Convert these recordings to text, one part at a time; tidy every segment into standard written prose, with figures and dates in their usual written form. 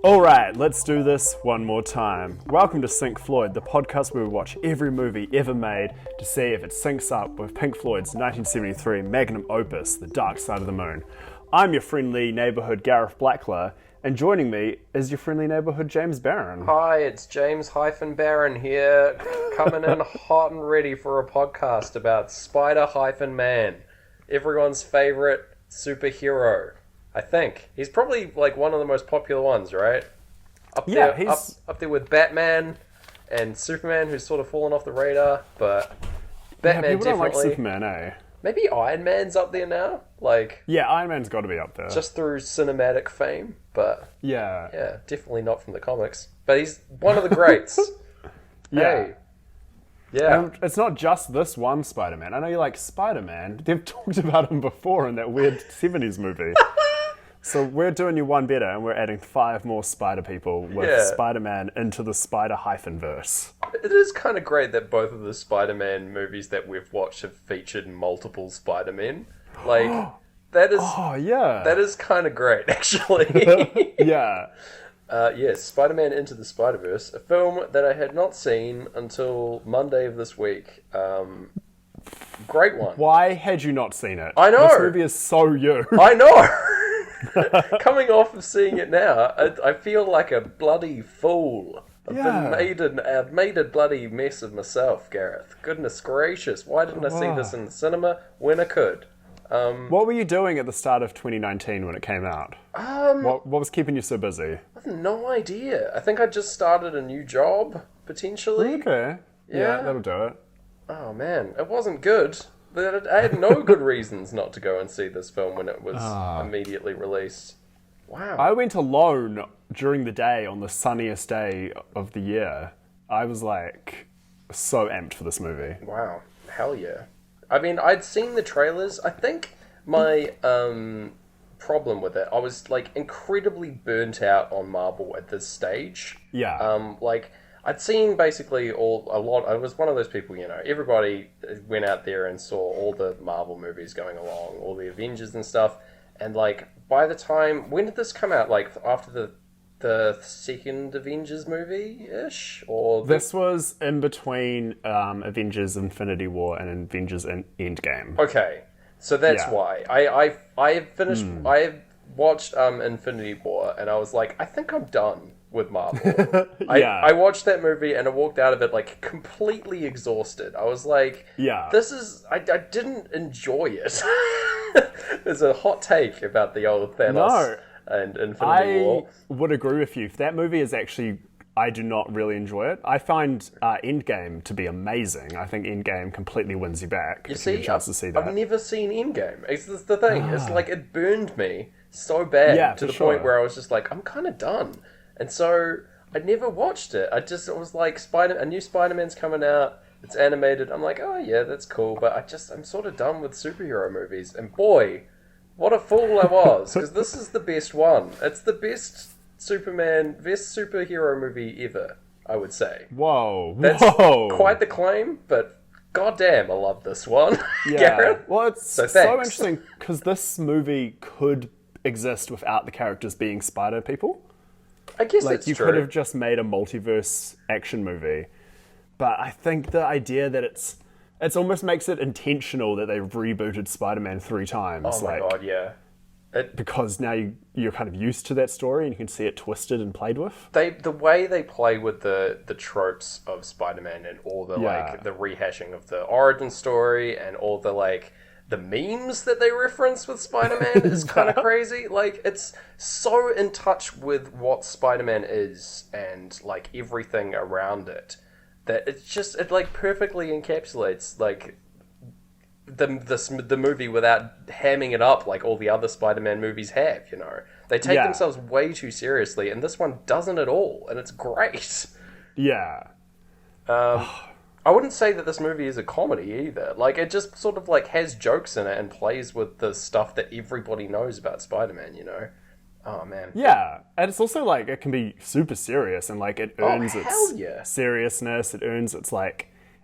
Alright, let's do this one more time. Welcome to Pink Floyd, the podcast where we watch every movie ever made to see if it syncs up with Pink Floyd's 1973 magnum opus, The Dark Side of the Moon. I'm your friendly neighbourhood Gareth Blackler, and joining me is your friendly neighbourhood James Barron. Hi, it's James-Barron here, coming in hot and ready for a podcast about Spider-Man, everyone's favourite superhero. I think. He's probably like one of the most popular ones, right? Up there with Batman and Superman, who's sort of fallen off the radar, but Batman people definitely. don't like Superman, eh? Maybe Iron Man's up there now? Yeah, Iron Man's got to be up there. Just through cinematic fame, but Yeah, definitely not from the comics. But he's one of the greats. Yeah. Hey. Yeah. And it's not just this one Spider-Man. I know you like Spider-Man. They've talked about him before in that weird 70s movie. So we're doing you one better, and we're adding 5 more Spider people with Spider-Man into the Spider-verse. It is kind of great that both of the Spider-Man movies that we've watched have featured multiple Spider-Men. That is... Oh, yeah. That is kind of great, actually. Yeah. Yes, Spider-Man Into the Spider-Verse, a film that I had not seen until Monday of this week. Great one. Why had you not seen it? I know. This movie is so you. I know! Coming off of seeing it now, I feel like a bloody fool. I've made a bloody mess of myself, Gareth. Goodness gracious, why didn't I see this in the cinema when I could? What were you doing at the start of 2019 when it came out? What was keeping you so busy? I have no idea. I think I just started a new job, potentially. Okay. Yeah, that'll do it. Oh man, it wasn't good. I had no good reasons not to go and see this film when it was immediately released. Wow. I went alone during the day on the sunniest day of the year. I was so amped for this movie. Wow. Hell yeah. I mean, I'd seen the trailers. I think my problem with it, I was incredibly burnt out on Marvel at this stage. Yeah. I'd seen basically I was one of those people, everybody went out there and saw all the Marvel movies going along, all the Avengers and stuff. And by the time, when did this come out? After the second Avengers movie-ish? This was in between Avengers Infinity War and Avengers Endgame. Okay, so that's why. I finished, I watched Infinity War and I was like, I think I'm done with Marvel. I watched that movie and I walked out of it completely exhausted. I was like, I didn't enjoy it. There's a hot take about the old Thanos and Infinity War. I would agree with you. That movie is actually, I do not really enjoy it. I find Endgame to be amazing. I think Endgame completely wins you back. You get a chance to see that. I've never seen Endgame. It's the thing. It's it burned me so bad to the point where I was just like, I'm kind of done. And so I never watched it. It was like a new Spider-Man's coming out. It's animated. I'm like, oh yeah, that's cool. But I'm sort of done with superhero movies. And boy, what a fool I was. Because this is the best one. It's the best superhero movie ever, I would say. Whoa. That's quite the claim, but goddamn, I love this one. Yeah. Gareth? Well, it's so interesting because this movie could exist without the characters being spider people. I guess that's true. You could have just made a multiverse action movie. But I think the idea that it's almost makes it intentional that they've rebooted Spider-Man 3 times. Oh my god, yeah. Because now you're kind of used to that story and you can see it twisted and played with. The way they play with the tropes of Spider-Man and all the the rehashing of the origin story and all the memes that they reference with Spider-Man is kind of crazy. It's so in touch with what Spider-Man is and everything around it that it perfectly encapsulates the movie without hamming it up like all the other Spider-Man movies have. They take themselves way too seriously, and this one doesn't at all, and it's great. Yeah. I wouldn't say that this movie is a comedy either. It just sort of has jokes in it and plays with the stuff that everybody knows about Spider-Man, Oh, man. Yeah, and it's also it can be super serious and it earns its seriousness. It earns its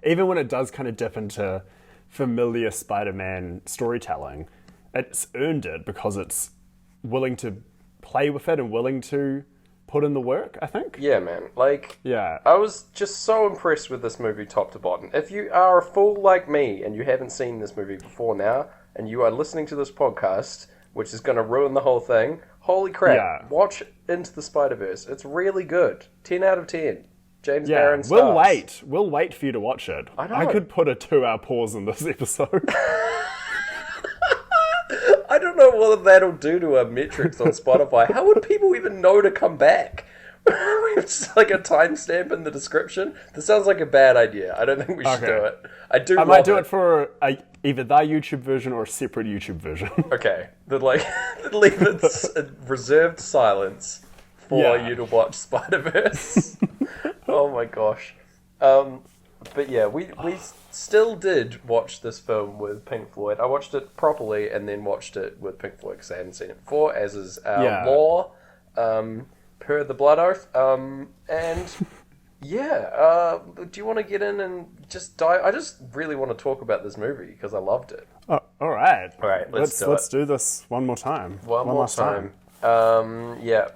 even when it does kind of dip into familiar Spider-Man storytelling, it's earned it because it's willing to play with it and willing to put in the work, I think. Yeah, man. Like, Yeah. I was just so impressed with this movie top to bottom. If you are a fool like me and you haven't seen this movie before now, and you are listening to this podcast, which is going to ruin the whole thing, holy crap, watch Into the Spider-Verse. It's really good. 10 out of 10. James Barron stars. We'll wait for you to watch it. I know. I could put a 2-hour pause in this episode. I don't know what that'll do to our metrics on Spotify. How would people even know to come back? It's like a timestamp in the description. This sounds like a bad idea. I don't think we should do it. I might do it for either that YouTube version or a separate YouTube version. Okay. Leave it reserved silence for you to watch Spider-Verse. Oh my gosh. But yeah, we still did watch this film with Pink Floyd. I watched it properly and then watched it with Pink Floyd because I hadn't seen it before, as is our law, per the blood oath. And yeah, do you want to get in and just dive? I just really want to talk about this movie because I loved it. Oh, all right. All right, let's do this one more time. One more time.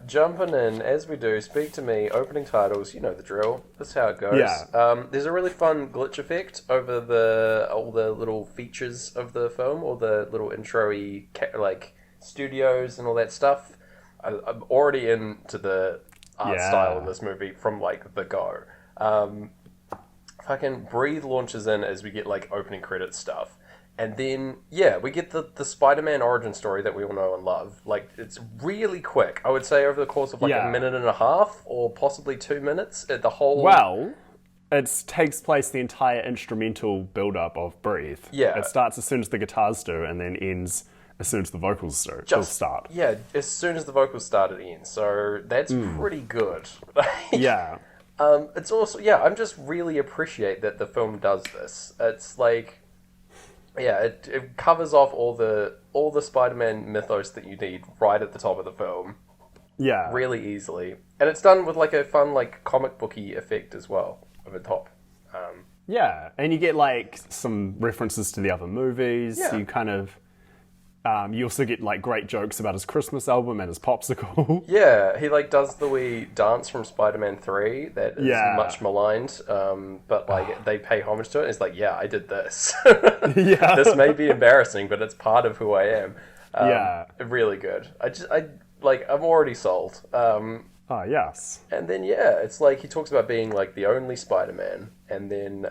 Jumping in, as we do, speak to me, opening titles, you know the drill. That's how it goes. Yeah. There's a really fun glitch effect over all the little features of the film, all the little intro-y, studios and all that stuff. I'm already into the art style of this movie from, the go. Fucking Breathe launches in as we get, opening credits stuff. And then, we get the Spider-Man origin story that we all know and love. It's really quick. I would say over the course of, a minute and a half or possibly 2 minutes. The whole... Well, it takes place the entire instrumental build-up of Breathe. Yeah. It starts as soon as the guitars do and then ends as soon as the vocals start. Yeah, as soon as the vocals start, it ends. So that's pretty good. Yeah. It's also... Yeah, I'm just really appreciate that the film does this. It's yeah, it covers off all the Spider-Man mythos that you need right at the top of the film. Yeah. Really easily. And it's done with a fun comic booky effect as well over top. Yeah, and you get some references to the other movies. Yeah. You kind of you also get great jokes about his Christmas album and his popsicle. Yeah, he does the wee dance from Spider-Man 3 that is much maligned, but they pay homage to it. It's I did this. This may be embarrassing, but it's part of who I am. Really good. I'm already sold. Oh, yes. And then, it's he talks about being, the only Spider-Man. And then,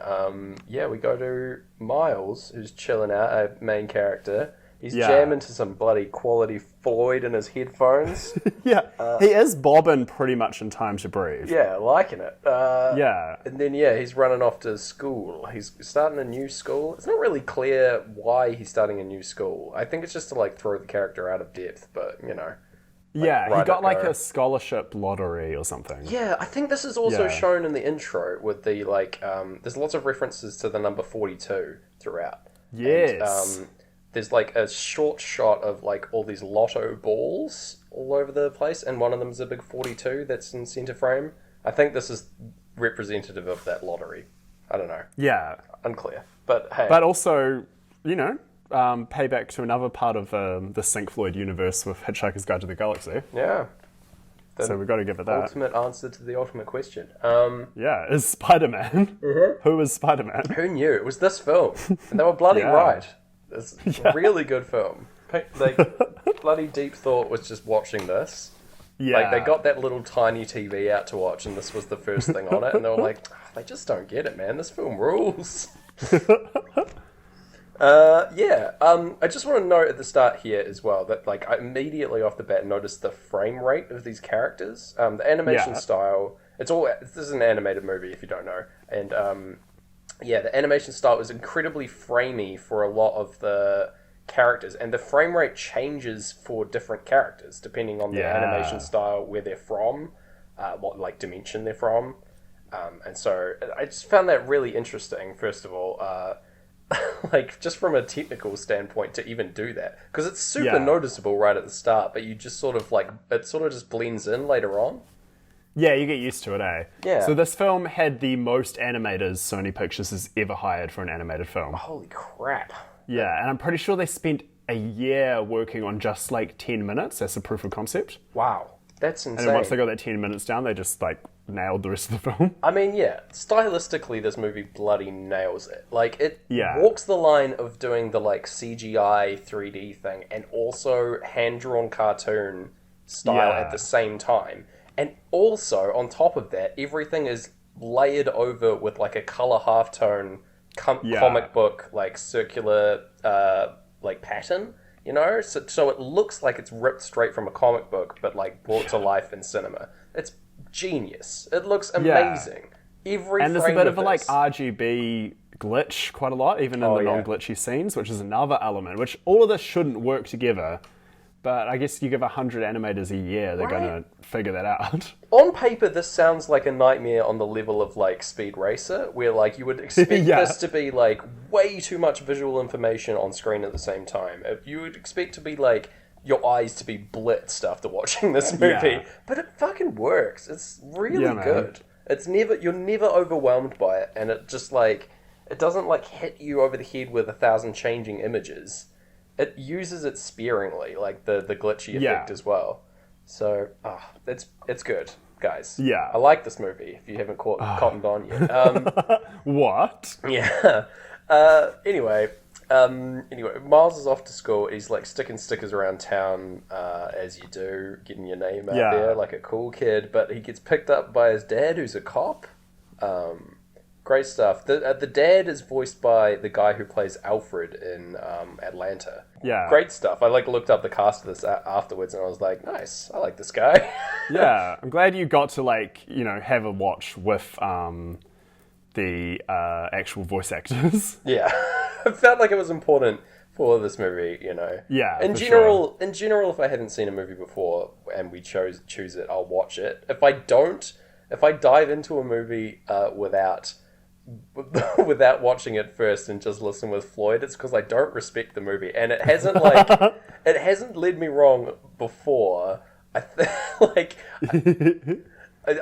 we go to Miles, who's chilling out, a main character. He's jamming to some bloody quality Floyd in his headphones. He is bobbing pretty much in time to breathe. Yeah, liking it. And then, he's running off to school. He's starting a new school. It's not really clear why he's starting a new school. I think it's just to, throw the character out of depth, but, you know... he got a scholarship lottery or something. Yeah, I think this is also shown in the intro with the there's lots of references to the number 42 throughout. Yes. And, there's a short shot of all these lotto balls all over the place, and one of them is a big 42 that's in center frame. I think this is representative of that lottery. I don't know. Yeah. Unclear. But hey. But also, payback to another part of the Pink Floyd universe with Hitchhiker's Guide to the Galaxy. Yeah. So we've got to give it that. Ultimate answer to the ultimate question. Is Spider-Man. Mm-hmm. Who is Spider-Man? Who knew? It was this film. And they were bloody right. It's a really good film. Bloody Deep Thought was just watching this. Yeah. They got that little tiny TV out to watch, and this was the first thing on it, and they were they just don't get it, man. This film rules. I just want to note at the start here as well that I immediately off the bat noticed the frame rate of these characters. The animation style, this is an animated movie if you don't know, and the animation style is incredibly framey for a lot of the characters, and the frame rate changes for different characters depending on their animation style, where they're from, what dimension they're from, and so I just found that really interesting. First of all, just from a technical standpoint to even do that, because it's super noticeable right at the start, but you just sort of it sort of just blends in later on. Yeah, you get used to it, eh? Yeah. So this film had the most animators Sony Pictures has ever hired for an animated film. Holy crap. Yeah, and I'm pretty sure they spent a year working on just 10 minutes as a proof of concept. Wow. That's insane. And then once they got that 10 minutes down, they just, like, nailed the rest of the film. I mean, yeah, stylistically, this movie bloody nails it. Like, it Yeah. walks the line of doing the, like, CGI 3D thing and also hand-drawn cartoon style Yeah. at the same time. And also, on top of that, everything is layered over with, like, a color halftone comic book, like, circular, like, pattern. You know, so it looks like it's ripped straight from a comic book, but like brought to life in cinema. It's genius. It looks amazing. Every and there's a frame bit of a this. like RGB glitch quite a lot, even in the non-glitchy scenes, which is another element. Which all of this shouldn't work together, but I guess you give 100 animators a year, they're gonna figure that out. On paper, this sounds like a nightmare on the level of like Speed Racer, where like you would expect this to be like way too much visual information on screen at the same time. You would expect to be like your eyes to be blitzed after watching this movie, but it fucking works. It's really good. It's you're never overwhelmed by it, and it just like it doesn't like hit you over the head with 1,000 changing images. It uses it sparingly, like the glitchy effect as well. So, it's good, guys. Yeah. I like this movie, if you haven't cottoned on yet. What? Yeah. Anyway, Miles is off to school. He's, like, sticking stickers around town, as you do, getting your name out there like a cool kid. But he gets picked up by his dad, who's a cop. Great stuff. The dad is voiced by the guy who plays Alfred in Atlanta. Yeah. Great stuff. I looked up the cast of this afterwards and I was like, nice. I like this guy. Yeah. I'm glad you got to have a watch with the actual voice actors. Yeah. I felt like it was important for this movie, Yeah. In general, if I hadn't seen a movie before and we choose it, I'll watch it. If I dive into a movie without watching it first and just listen with Floyd, it's because I don't respect the movie, and it hasn't it hasn't led me wrong before. I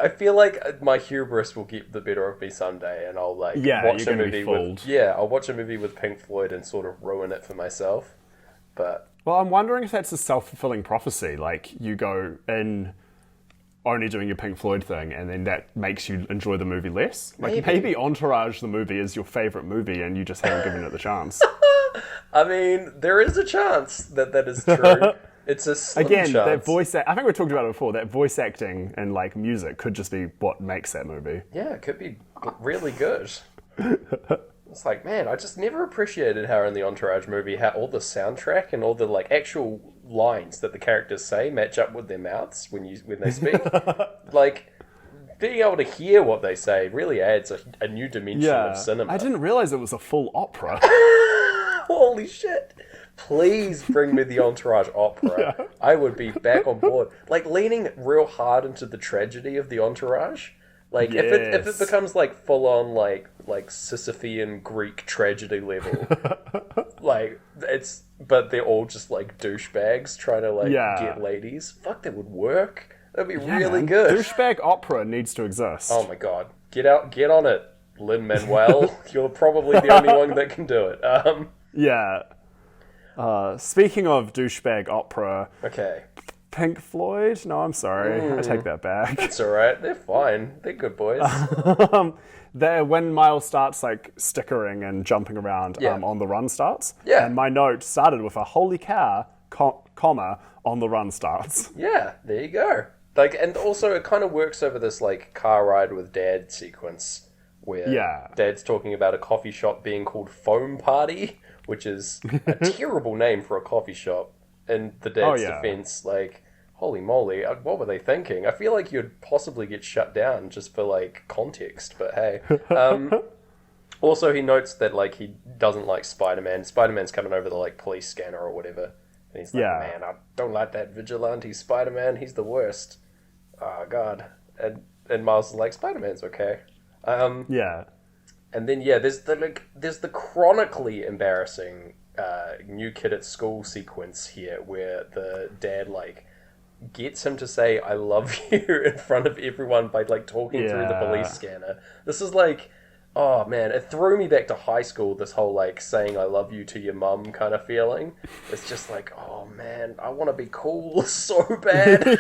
feel like my hubris will get the better of me someday, and I'll watch a movie I'll watch a movie with Pink Floyd and sort of ruin it for myself. But I'm wondering if that's a self-fulfilling prophecy. Like you go in only doing your Pink Floyd thing, and then that makes you enjoy the movie less. Like maybe Entourage, the movie, is your favourite movie, and you just haven't given it the chance. I mean, there is a chance that is true. It's a slim chance. That voice. I think we talked about it before. That voice acting and like music could just be what makes that movie. Yeah, it could be really good. It's like, man, I just never appreciated how in the Entourage movie, how all the soundtrack and all the like actual lines that the characters say match up with their mouths when they speak. Like, being able to hear what they say really adds a new dimension of cinema. I didn't realize it was a full opera. Holy shit. Please bring me the Entourage opera. Yeah. I would be back on board. Like, leaning real hard into the tragedy of the Entourage. Like, if it becomes, like, full-on, like Sisyphean Greek tragedy level, like, but they're all just, like, douchebags trying to, like, get ladies. Fuck, that would work. That'd be really good. Douchebag opera needs to exist. Oh, my God. Get on it, Lin-Manuel. You're probably the only one that can do it. Speaking of douchebag opera... Okay. Pink Floyd? No, I'm sorry. I take that back. It's alright. They're fine. They're good boys. When Miles starts like stickering and jumping around on the run starts. Yeah. And my note started with a holy cow, comma, on the run starts. Yeah, there you go. Like, and also it kind of works over this like car ride with Dad sequence where Dad's talking about a coffee shop being called Foam Party, which is a terrible name for a coffee shop. In the Dad's defense, like, holy moly, what were they thinking? I feel like you'd possibly get shut down just for, like, context, but hey. Also, he notes that, like, he doesn't like Spider-Man. Spider-Man's coming over the, like, police scanner or whatever. And he's like, man, I don't like that vigilante Spider-Man. He's the worst. Oh, God. And Miles is like, Spider-Man's okay. And then, there's the chronically embarrassing new kid at school sequence here where the dad like gets him to say I love you in front of everyone by like talking through the police scanner. This is like, oh man, it threw me back to high school, this whole like saying I love you to your mum kind of feeling. It's just like, oh man, I want to be cool so bad.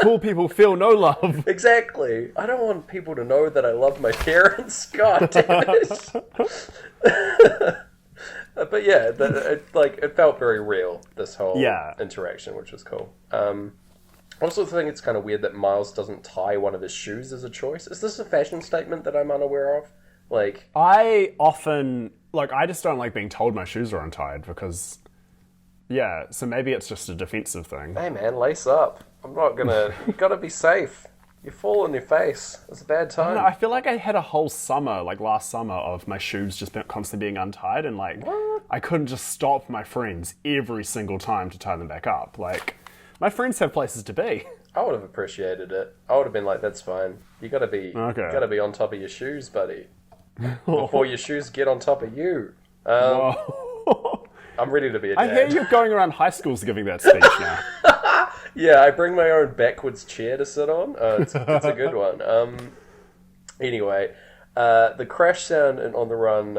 Cool people feel no love. Exactly. I don't want people to know that I love my parents. God damn it. But yeah, it felt very real, this whole interaction, which was cool. I also think it's kind of weird that Miles doesn't tie one of his shoes as a choice. Is this a fashion statement that I'm unaware of? Like, I just don't like being told my shoes are untied because, so maybe it's just a defensive thing. Hey man, lace up. I'm not gonna... You gotta be safe. You fall on your face. It's a bad time. I feel like I had a whole summer, like last summer, of my shoes just constantly being untied, and like, what? I couldn't just stop my friends every single time to tie them back up. Like, my friends have places to be. I would have appreciated it. I would have been like, that's fine. You gotta be on top of your shoes, buddy. Before your shoes get on top of you. I'm ready to be a dad. I hear you're going around high schools giving that speech now. Yeah, I bring my own backwards chair to sit on. It's a good one. Anyway, the crash sound in On the Run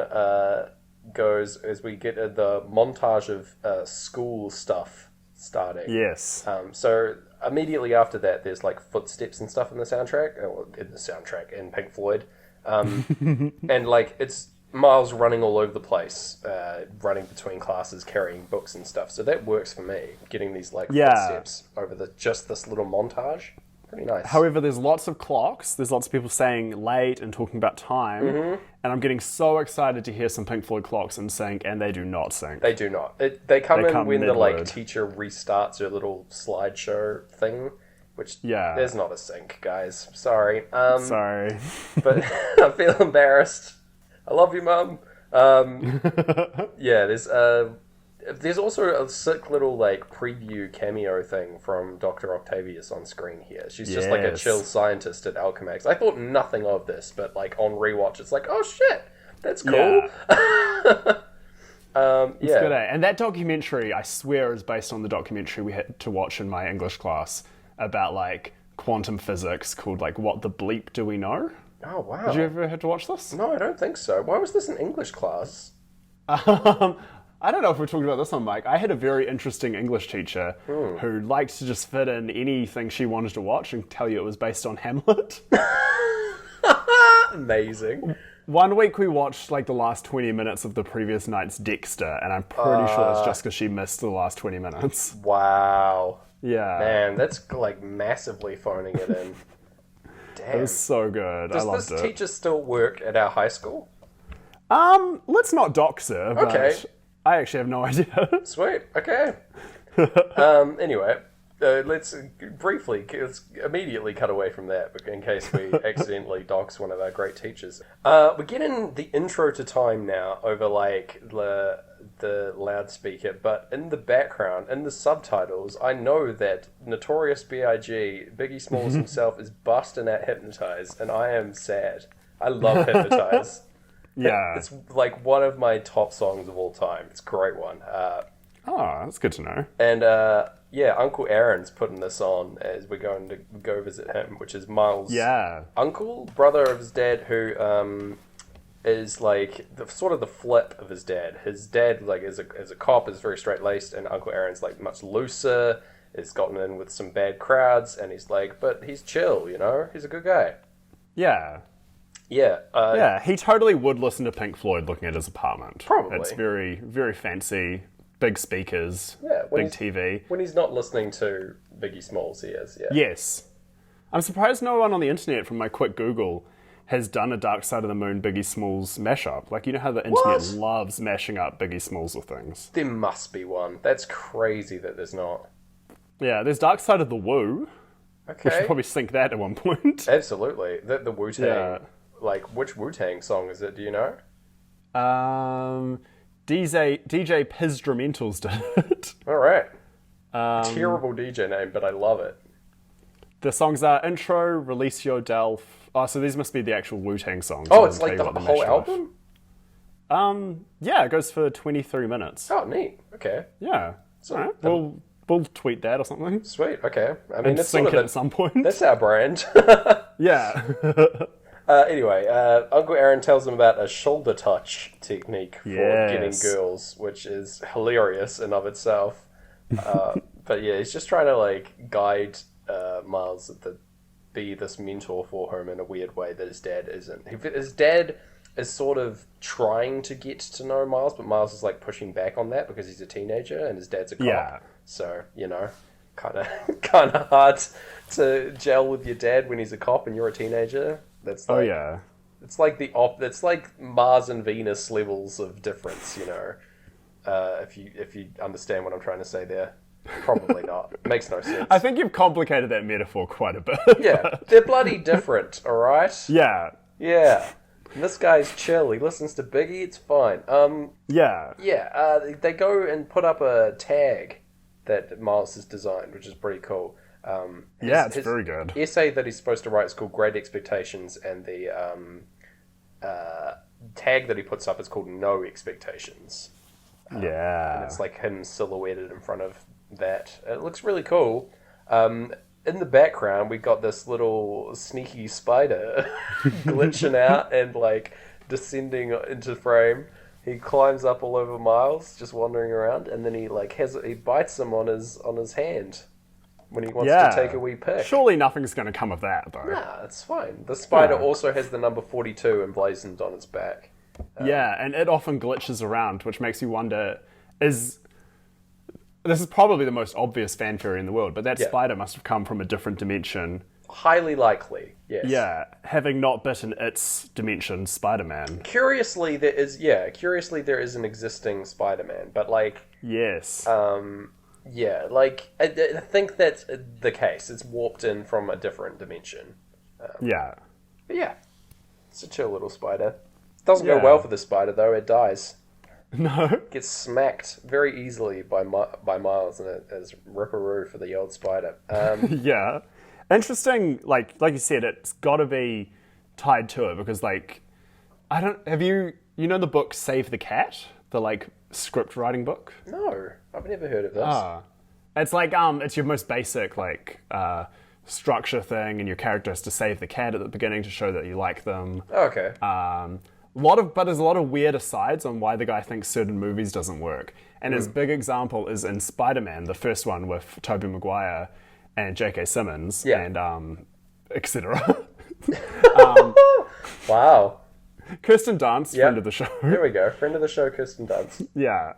goes as we get the montage of school stuff starting. Yes. So immediately after that, there's like footsteps and stuff in the soundtrack. In Pink Floyd. And like it's Miles running all over the place, running between classes, carrying books and stuff. So that works for me, getting these like footsteps over just this little montage. Pretty nice. However, there's lots of clocks. There's lots of people saying late and talking about time. Mm-hmm. And I'm getting so excited to hear some Pink Floyd clocks in sync, and they do not sync. They do not. They come in when the like teacher restarts her little slideshow thing. Which, there's not a sync, guys. Sorry. Sorry. But I feel embarrassed. I love you, Mum. There's also a sick little like preview cameo thing from Dr. Octavius on screen here. She's just like a chill scientist at Alchemax. I thought nothing of this, but like on rewatch, it's like, oh shit, that's cool. It's good, eh? And that documentary, I swear, is based on the documentary we had to watch in my English class about like quantum physics called like What the Bleep Do We Know? Oh, wow. Did you ever have to watch this? No, I don't think so. Why was this in English class? I don't know if we're talking about this on mic. I had a very interesting English teacher who liked to just fit in anything she wanted to watch and tell you it was based on Hamlet. Amazing. One week we watched like the last 20 minutes of the previous night's Dexter, and I'm pretty sure it's just because she missed the last 20 minutes. Wow. Yeah. Man, that's like massively phoning it in. Damn. It was so good. I loved it. Does this teacher still work at our high school? Let's not dox her, but I actually have no idea. Sweet. Okay. Anyway, let's immediatily cut away from that in case we accidentally dox one of our great teachers. We're getting the intro to time now over like the loudspeaker, but in the background, in the subtitles, I know that Notorious B.I.G., Biggie Smalls himself, is busting at Hypnotize, and I am sad. I love Hypnotize. Yeah. It's like one of my top songs of all time. It's a great one. That's good to know. And Uncle Aaron's putting this on as we're going to go visit him, which is Miles' uncle, brother of his dad, who is like sort of the flip of his dad. His dad, like as a cop, is very straight laced, and Uncle Aaron's like much looser. Has gotten in with some bad crowds, and he's like, but he's chill, you know. He's a good guy. Yeah. Yeah. He totally would listen to Pink Floyd looking at his apartment. Probably. It's very, very fancy. Big speakers. Yeah. Big TV. When he's not listening to Biggie Smalls, he is. Yeah. Yes. I'm surprised no one on the internet, from my quick Google, has done a Dark Side of the Moon Biggie Smalls mashup. Like, you know how the internet loves mashing up Biggie Smalls with things? There must be one. That's crazy that there's not. Yeah, there's Dark Side of the Woo. Okay. We should probably sync that at one point. Absolutely. The Wu-Tang. Yeah. Like, which Wu-Tang song is it? Do you know? DJ Pizdramentals did it. All right. Terrible DJ name, but I love it. The songs are Intro, Release Your Delf. Oh, so these must be the actual Wu-Tang songs. Oh, it's like the whole album? Yeah, it goes for 23 minutes. Oh, neat. Okay. Yeah. So, right. We'll tweet that or something. Sweet. Okay. I mean, it's sync it at some point. That's our brand. Yeah. Anyway, Uncle Aaron tells him about a shoulder touch technique for getting girls, which is hilarious in of itself. But yeah, he's just trying to like guide Miles be this mentor for him in a weird way that his dad isn't. His dad is sort of trying to get to know Miles, but Miles is like pushing back on that because he's a teenager and his dad's a cop. Yeah. So, kind of hard to gel with your dad when he's a cop and you're a teenager. That's like, it's like it's like Mars and Venus levels of difference, if you understand what I'm trying to say there. Probably not. It makes no sense. I think you've complicated that metaphor quite a bit. Yeah, they're bloody different, alright? Yeah. Yeah. And this guy's chill. He listens to Biggie, it's fine. They go and put up a tag that Miles has designed, which is pretty cool. It's very good. Essay that he's supposed to write is called Great Expectations, and the tag that he puts up is called No Expectations. And it's like him silhouetted in front of that. It looks really cool. In the background, we got this little sneaky spider glitching out and like descending into frame. He climbs up all over Miles, just wandering around, and then he bites him on his hand when he wants to take a wee pick. Surely nothing's going to come of that, though. Nah, it's fine. The spider also has the number 42 emblazoned on its back. And it often glitches around, which makes you wonder, this is probably the most obvious fan theory in the world, but that spider must have come from a different dimension. Highly likely, yes. Yeah, having not bitten its dimension, Spider-Man. Curiously, there is an existing Spider-Man, but Yes. I think that's the case. It's warped in from a different dimension. But yeah, it's a chill little spider. Doesn't go well for the spider, though. It dies. No. Gets smacked very easily by Miles, and it is ripperoo for the old spider. Yeah. Interesting, like you said, it's got to be tied to it, because, have you the book Save the Cat? The, script writing book? No, I've never heard of this. It's it's your most basic, structure thing, and your character has to save the cat at the beginning to show that you like them. Okay. But there's a lot of weird asides on why the guy thinks certain movies doesn't work. And his big example is in Spider-Man, the first one with Tobey Maguire and J.K. Simmons, and etc. Wow. Kirsten Dunst, friend of the show. There we go, friend of the show, Kirsten Dunst. Yeah.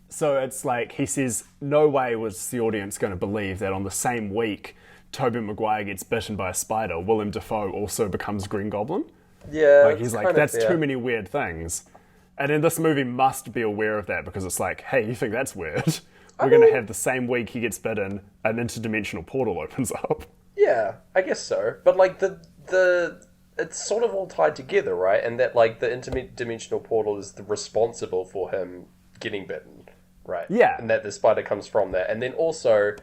So it's he says, no way was the audience going to believe that on the same week Tobey Maguire gets bitten by a spider, Willem Dafoe also becomes Green Goblin. Yeah. He's that's too many weird things. And then this movie must be aware of that, because it's hey, you think that's weird? We're going to have the same week he gets bitten, an interdimensional portal opens up. Yeah, I guess so. But it's sort of all tied together, right? And that the interdimensional portal is responsible for him getting bitten, right? Yeah. And that the spider comes from that. And then also,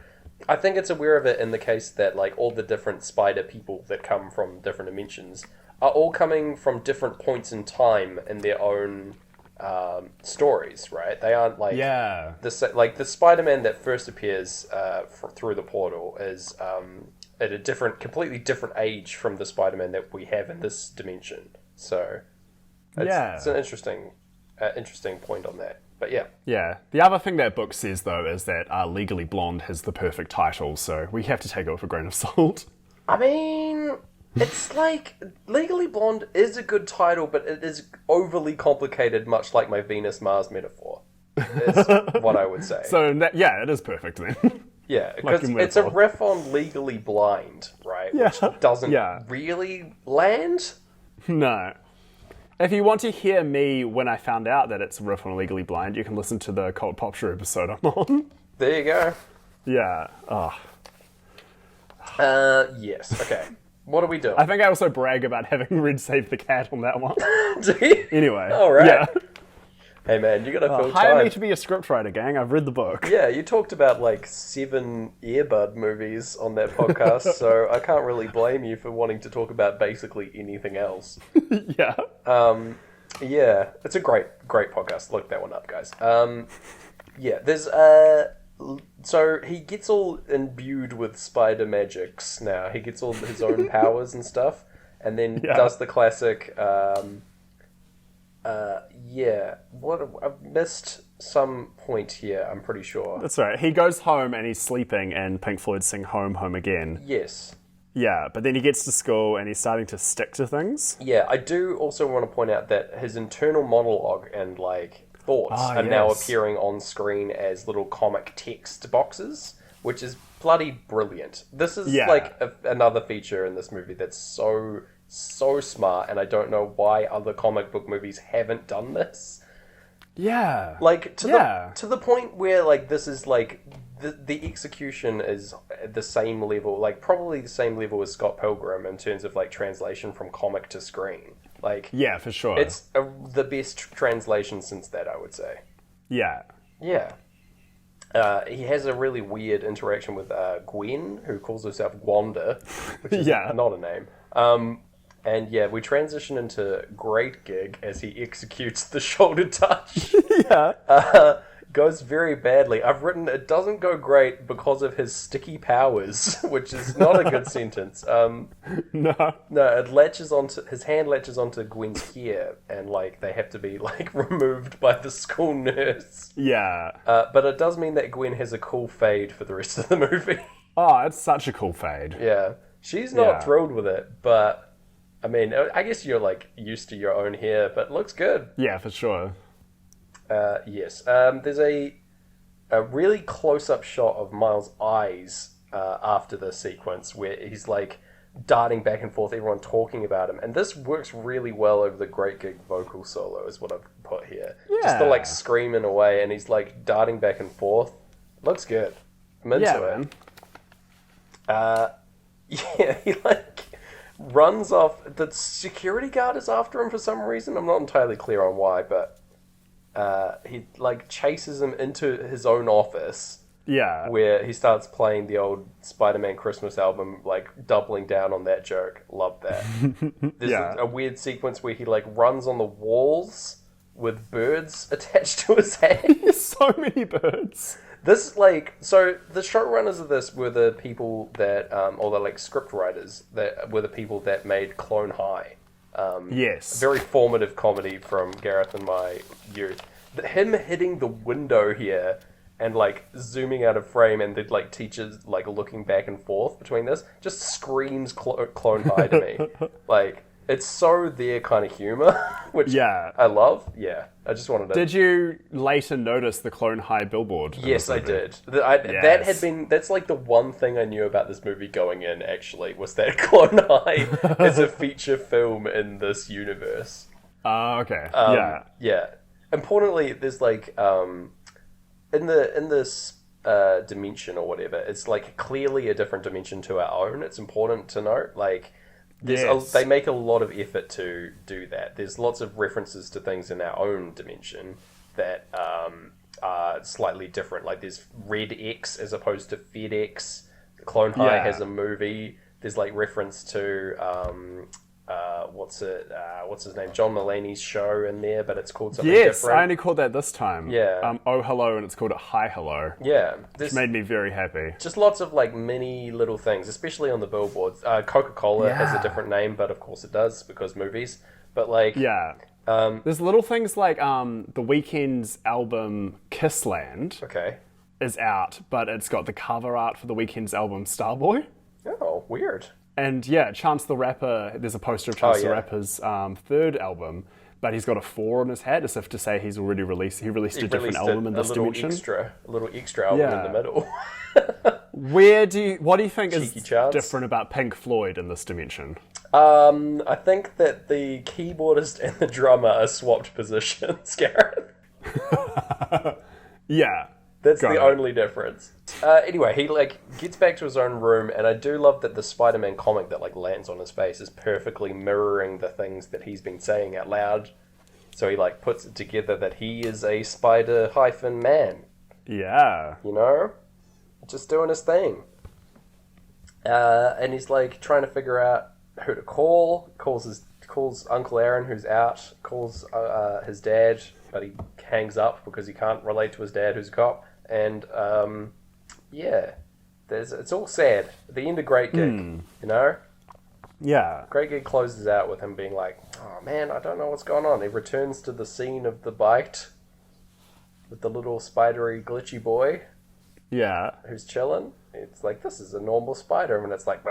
I think it's aware of it in the case that all the different spider people that come from different dimensions are all coming from different points in time in their own stories, right? They aren't the Spider-Man that first appears through the portal is at a completely different age from the Spider-Man that we have in this dimension. So it's an interesting point on that. But yeah. Yeah. The other thing that book says, though, is that Legally Blonde has the perfect title, so we have to take it with a grain of salt. I mean, it's Legally Blonde is a good title, but it is overly complicated, much like my Venus-Mars metaphor, is what I would say. So, it is perfect then. Yeah, because it's a riff on Legally Blind, right? Yeah. Which doesn't really land. No. If you want to hear me when I found out that it's a riff on Legally Blind, you can listen to the Cult Pop Show episode I'm on. There you go. Yeah. Oh. Yes. Okay. What are we doing? I think I also brag about having read Save the Cat on that one. Do you? Anyway. All right. Yeah. Hey man, you gotta fill time. Hire me to be a scriptwriter, gang. I've read the book. Yeah, you talked about 7 Earbud movies on that podcast, so I can't really blame you for wanting to talk about basically anything else. Yeah. Yeah, it's a great podcast. Look that one up, guys. There's so he gets all imbued with spider magics now. He gets all his own powers and stuff, and then does the classic. What I've missed some point here, I'm pretty sure. That's right. He goes home and he's sleeping, and Pink Floyd sing Home, Home Again. Yes. Yeah, but then he gets to school and he's starting to stick to things. Yeah, I do also want to point out that his internal monologue and, like, thoughts are now appearing on screen as little comic text boxes, which is bloody brilliant. This is, another feature in this movie that's so smart, and I don't know why other comic book movies haven't done this. Yeah. Like, to the point where, like, this is, like, the execution is at the same level, like, probably the same level as Scott Pilgrim in terms of, like, translation from comic to screen. Like, yeah, for sure. It's the best translation since that, I would say. Yeah. Yeah. He has a really weird interaction with Gwen, who calls herself Wanda, which is not a name. And yeah, we transition into Great Gig as he executes the shoulder touch. Goes very badly. I've written, it doesn't go great because of his sticky powers, which is not a good sentence. No, it latches onto, his hand latches onto Gwen's hair, and, like, they have to be, like, removed by the school nurse. Yeah. But it does mean that Gwen has a cool fade for the rest of the movie. Oh, it's such a cool fade. Yeah. She's not thrilled with it, but, I mean, I guess you're, like, used to your own hair, but it looks good. Yeah, for sure. Yes. There's a really close-up shot of Miles' eyes after the sequence where he's, like, darting back and forth, everyone talking about him. And this works really well over the Great Gig vocal solo, is what I've put here. Yeah. Just the, like, screaming away, and he's, like, darting back and forth. Looks good. I'm into it. Man. He, like, runs off. The security guard is after him for some reason. I'm not entirely clear on why, but he, like, chases him into his own office. Yeah. Where he starts playing the old Spider-Man Christmas album, like, doubling down on that joke. Love that. There's a weird sequence where he, like, runs on the walls with birds attached to his head. So many birds. This, like, so the showrunners of this were the people that, or the, like, script writers that were the people that made Clone High. Yes. A very formative comedy from Gareth and my youth. Him hitting the window here and, like, zooming out of frame, and the, like, teachers, like, looking back and forth between this just screams Clone High to me. Like, it's so their kind of humor, which I love. Yeah, I just wanted to... Did you later notice the Clone High billboard? Yes, I did. That had been... That's, like, the one thing I knew about this movie going in, actually, was that Clone High is a feature film in this universe. Okay. Yeah. Importantly, there's, like, in this dimension or whatever, it's, like, clearly a different dimension to our own. It's important to note, like... they make a lot of effort to do that. There's lots of references to things in our own dimension that are slightly different. Like, there's Red X as opposed to FedEx. Clone High has a movie. There's, like, reference to what's his name? John Mulaney's show in there, but it's called something different. Yes, I only called that this time. Yeah. Oh Hello, and it's called Hi Hello. Yeah. Which made me very happy. Just lots of, like, mini little things, especially on the billboards. Coca-Cola has a different name, but of course it does, because movies. But, like... Yeah. There's little things like The Weeknd's album Kissland is out, but it's got the cover art for The Weeknd's album Starboy. Oh, weird. And yeah, Chance the Rapper, there's a poster of Chance the Rapper's third album, but he's got a 4 on his head as if to say he released a different album in this dimension. A little extra album in the middle. What do you think is Chance. different about Pink Floyd in this dimension? I think that the keyboardist and the drummer are swapped positions, Gareth. Yeah. That's the only difference. Anyway, he, like, gets back to his own room, and I do love that the Spider-Man comic that, like, lands on his face is perfectly mirroring the things that he's been saying out loud. So he, like, puts it together that he is a spider-man. Yeah. You know? Just doing his thing. And he's, like, trying to figure out who to call. Calls Uncle Aaron, who's out. Calls his dad, but he hangs up because he can't relate to his dad, who's a cop. And, it's all sad. At the end of Great Gig, you know? Yeah. Great Gig closes out with him being like, oh man, I don't know what's going on. He returns to the scene of the bite. with the little spidery glitchy boy. Yeah. Who's chilling. It's like, this is a normal spider, and it's like...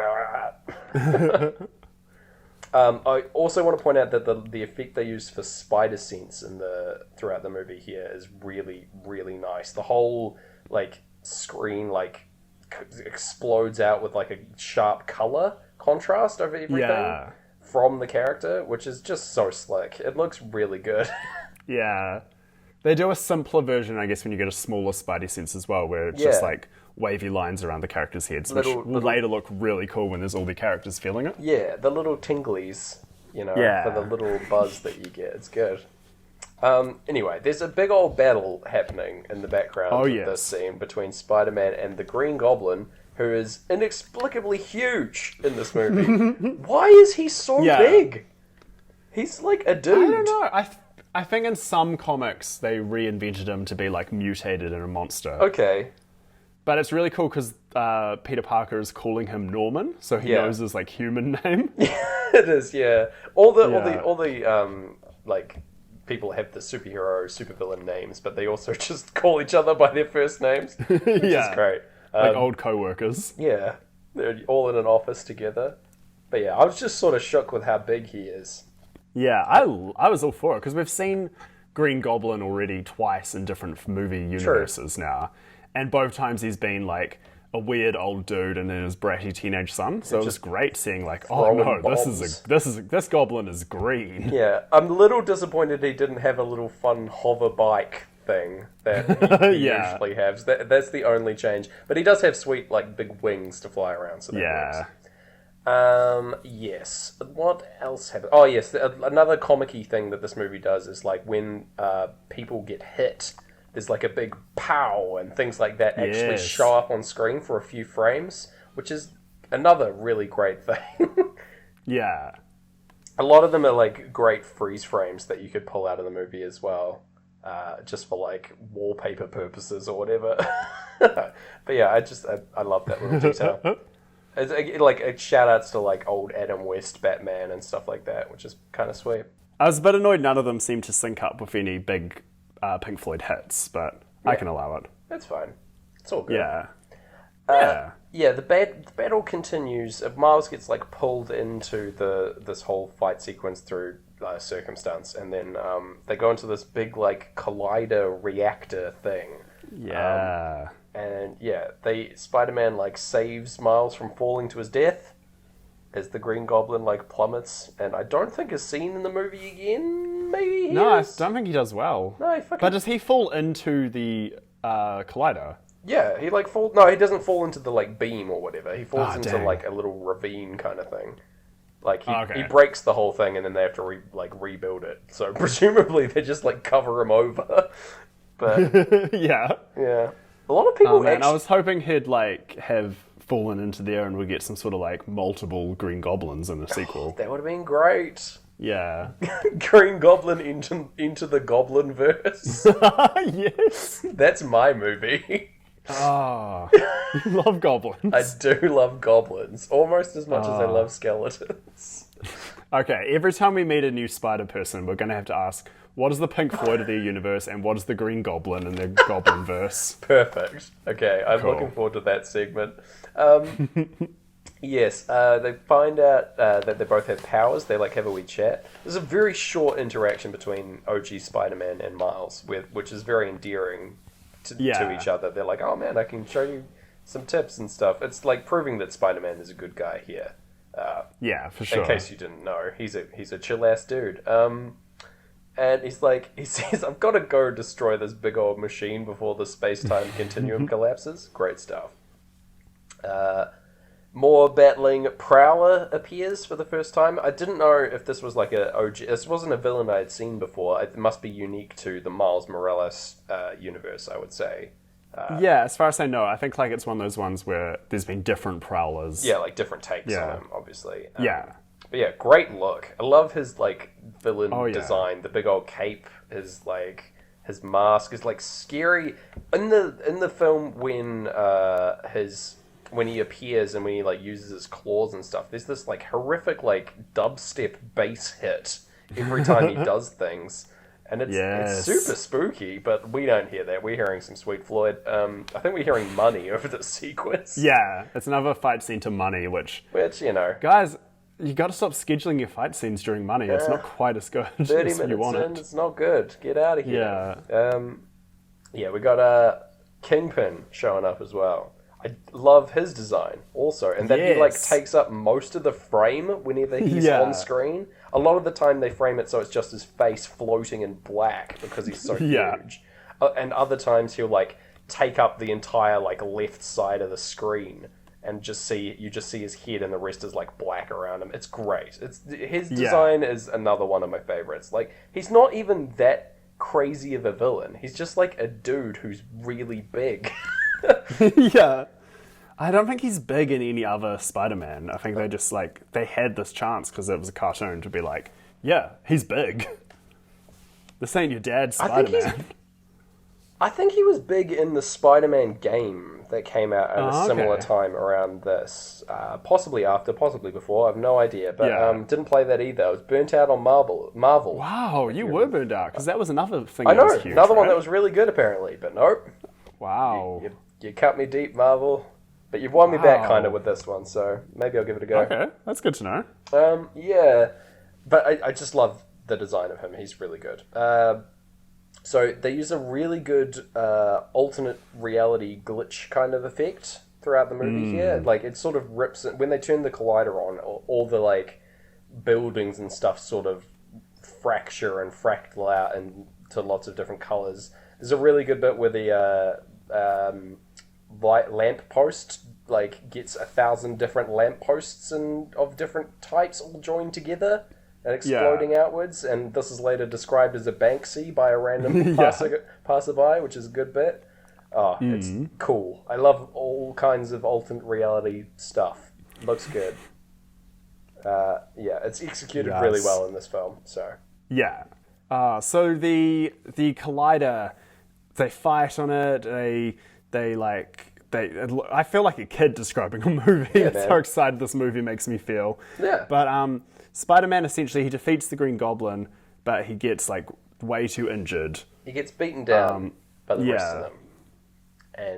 I also want to point out that the effect they use for spider sense throughout the movie here is really, really nice. The whole, like, screen, like, explodes out with, like, a sharp color contrast over everything from the character, which is just so slick. It looks really good. Yeah. They do a simpler version, I guess, when you get a smaller spidey sense as well, where it's just, like, wavy lines around the characters' heads, which will later look really cool when there's all the characters feeling it. Yeah, the little tinglies, for the little buzz that you get. It's good. Anyway, there's a big old battle happening in the background of this scene between Spider-Man and the Green Goblin, who is inexplicably huge in this movie. Why is he so big? He's like a dude. I don't know. I think in some comics they reinvented him to be like mutated in a monster. Okay. But it's really cool because Peter Parker is calling him Norman, so he knows his like human name. It is, yeah. All the like people have the supervillain names, but they also just call each other by their first names, which is great. Like old co-workers. Yeah, they're all in an office together. But yeah, I was just sort of shook with how big he is. Yeah, I was all for it because we've seen Green Goblin already twice in different movie universes now. And both times he's been like a weird old dude and then his bratty teenage son. So it was great seeing like, oh no, this goblin is green. Yeah, I'm a little disappointed he didn't have a little fun hover bike thing that he usually has. That's the only change. But he does have sweet like big wings to fly around. So that works. Yes. What else happened? Oh yes, another comic-y thing that this movie does is like when people get hit. There's like a big pow and things like that actually show up on screen for a few frames, which is another really great thing. Yeah. A lot of them are like great freeze frames that you could pull out of the movie as well, just for like wallpaper purposes or whatever. But yeah, I love that little detail. It's like shout outs to like old Adam West Batman and stuff like that, which is kind of sweet. I was a bit annoyed none of them seemed to sync up with any big Pink Floyd hits, but I can allow it. That's fine. It's all good. Yeah. The battle continues. Miles gets like pulled into this whole fight sequence through circumstance, and then they go into this big like collider reactor thing. Yeah. Spider-Man like saves Miles from falling to his death as the Green Goblin like plummets, and I don't think is seen in the movie again. Maybe he is. I don't think he does well. No, But does he fall into the collider? Yeah, he like fall. No, he doesn't fall into the like beam or whatever. He falls into like a little ravine kind of thing. Like he breaks the whole thing, and then they have to rebuild it. So presumably they just like cover him over. But yeah. A lot of people. I was hoping he'd like have fallen into there, and we get some sort of like multiple Green Goblins in the sequel. That would have been great. Yeah. Green Goblin into the Goblin verse. Yes. That's my movie. Oh, you love goblins. I do love goblins, almost as much as I love skeletons. Okay, every time we meet a new spider person, we're going to have to ask, what is the Pink Floyd of their universe, and what is the Green Goblin in their Goblin verse? Perfect. Okay, I'm looking forward to that segment. Yes, they find out that they both have powers. They like have a wee chat. There's a very short interaction between OG Spider-Man and Miles, which is very endearing to each other. They're like, oh man, I can show you some tips and stuff. It's like proving that Spider-Man is a good guy here. Yeah, for sure. In case you didn't know, he's a chill ass dude. And he says, I've got to go destroy this big old machine before the space-time continuum collapses. Great stuff. More battling. Prowler appears for the first time. I didn't know if this was like a OG. This wasn't a villain I had seen before. It must be unique to the Miles Morales universe, I would say. Yeah, as far as I know, I think like it's one of those ones where there's been different Prowlers. Yeah, like different takes on him, obviously. Yeah. But yeah, great look. I love his like villain design. The big old cape, his mask is like scary. In the film when he appears and when he like uses his claws and stuff, there's this like horrific like dubstep bass hit every time he does things. And it's super spooky, but we don't hear that. We're hearing some sweet Floyd. I think we're hearing money over the sequence. Yeah, it's another fight scene to money, which, you know... Guys, you got to stop scheduling your fight scenes during money. It's not quite as good 30 as minutes you want in, it. it's not good. Get out of here. Yeah. We got Kingpin showing up as well. I love his design also, and that he like takes up most of the frame whenever he's on screen. A lot of the time they frame it so it's just his face floating in black because he's so huge. And other times he'll like take up the entire like left side of the screen and you just see his head and the rest is like black around him. It's great. His design is another one of my favorites. Like he's not even that crazy of a villain. He's just like a dude who's really big. Yeah. I don't think he's big in any other Spider-Man. I think they just they had this chance because it was a cartoon to be like, yeah, he's big. This ain't your dad's Spider-Man. I think he was big in the Spider-Man game that came out at a similar time around this. Possibly after, possibly before. I have no idea. But didn't play that either. I was burnt out on Marvel. Wow, you were burnt out because that was another thing I know, that was huge, another one that was really good apparently. But nope. Wow. You cut me deep, Marvel. But you've won me back kind of with this one, so maybe I'll give it a go. Okay, that's good to know. Yeah. But I just love the design of him. He's really good. So they use a really good alternate reality glitch kind of effect throughout the movie here. Like it sort of rips it when they turn the collider on. All the like buildings and stuff sort of fracture and fractal out into lots of different colors. There's a really good bit where the light lamp post like gets 1,000 different lamp posts of different types all joined together and exploding outwards, and this is later described as a Banksy by a random passerby, which is a good bit. It's cool. I love all kinds of alternate reality stuff. Looks good. It's executed really well in this film. So so the collider, they fight on it. I feel like a kid describing a movie. That's how excited this movie makes me feel. Yeah. But Spider-Man essentially he defeats the Green Goblin, but he gets way too injured. He gets beaten down by the rest of them.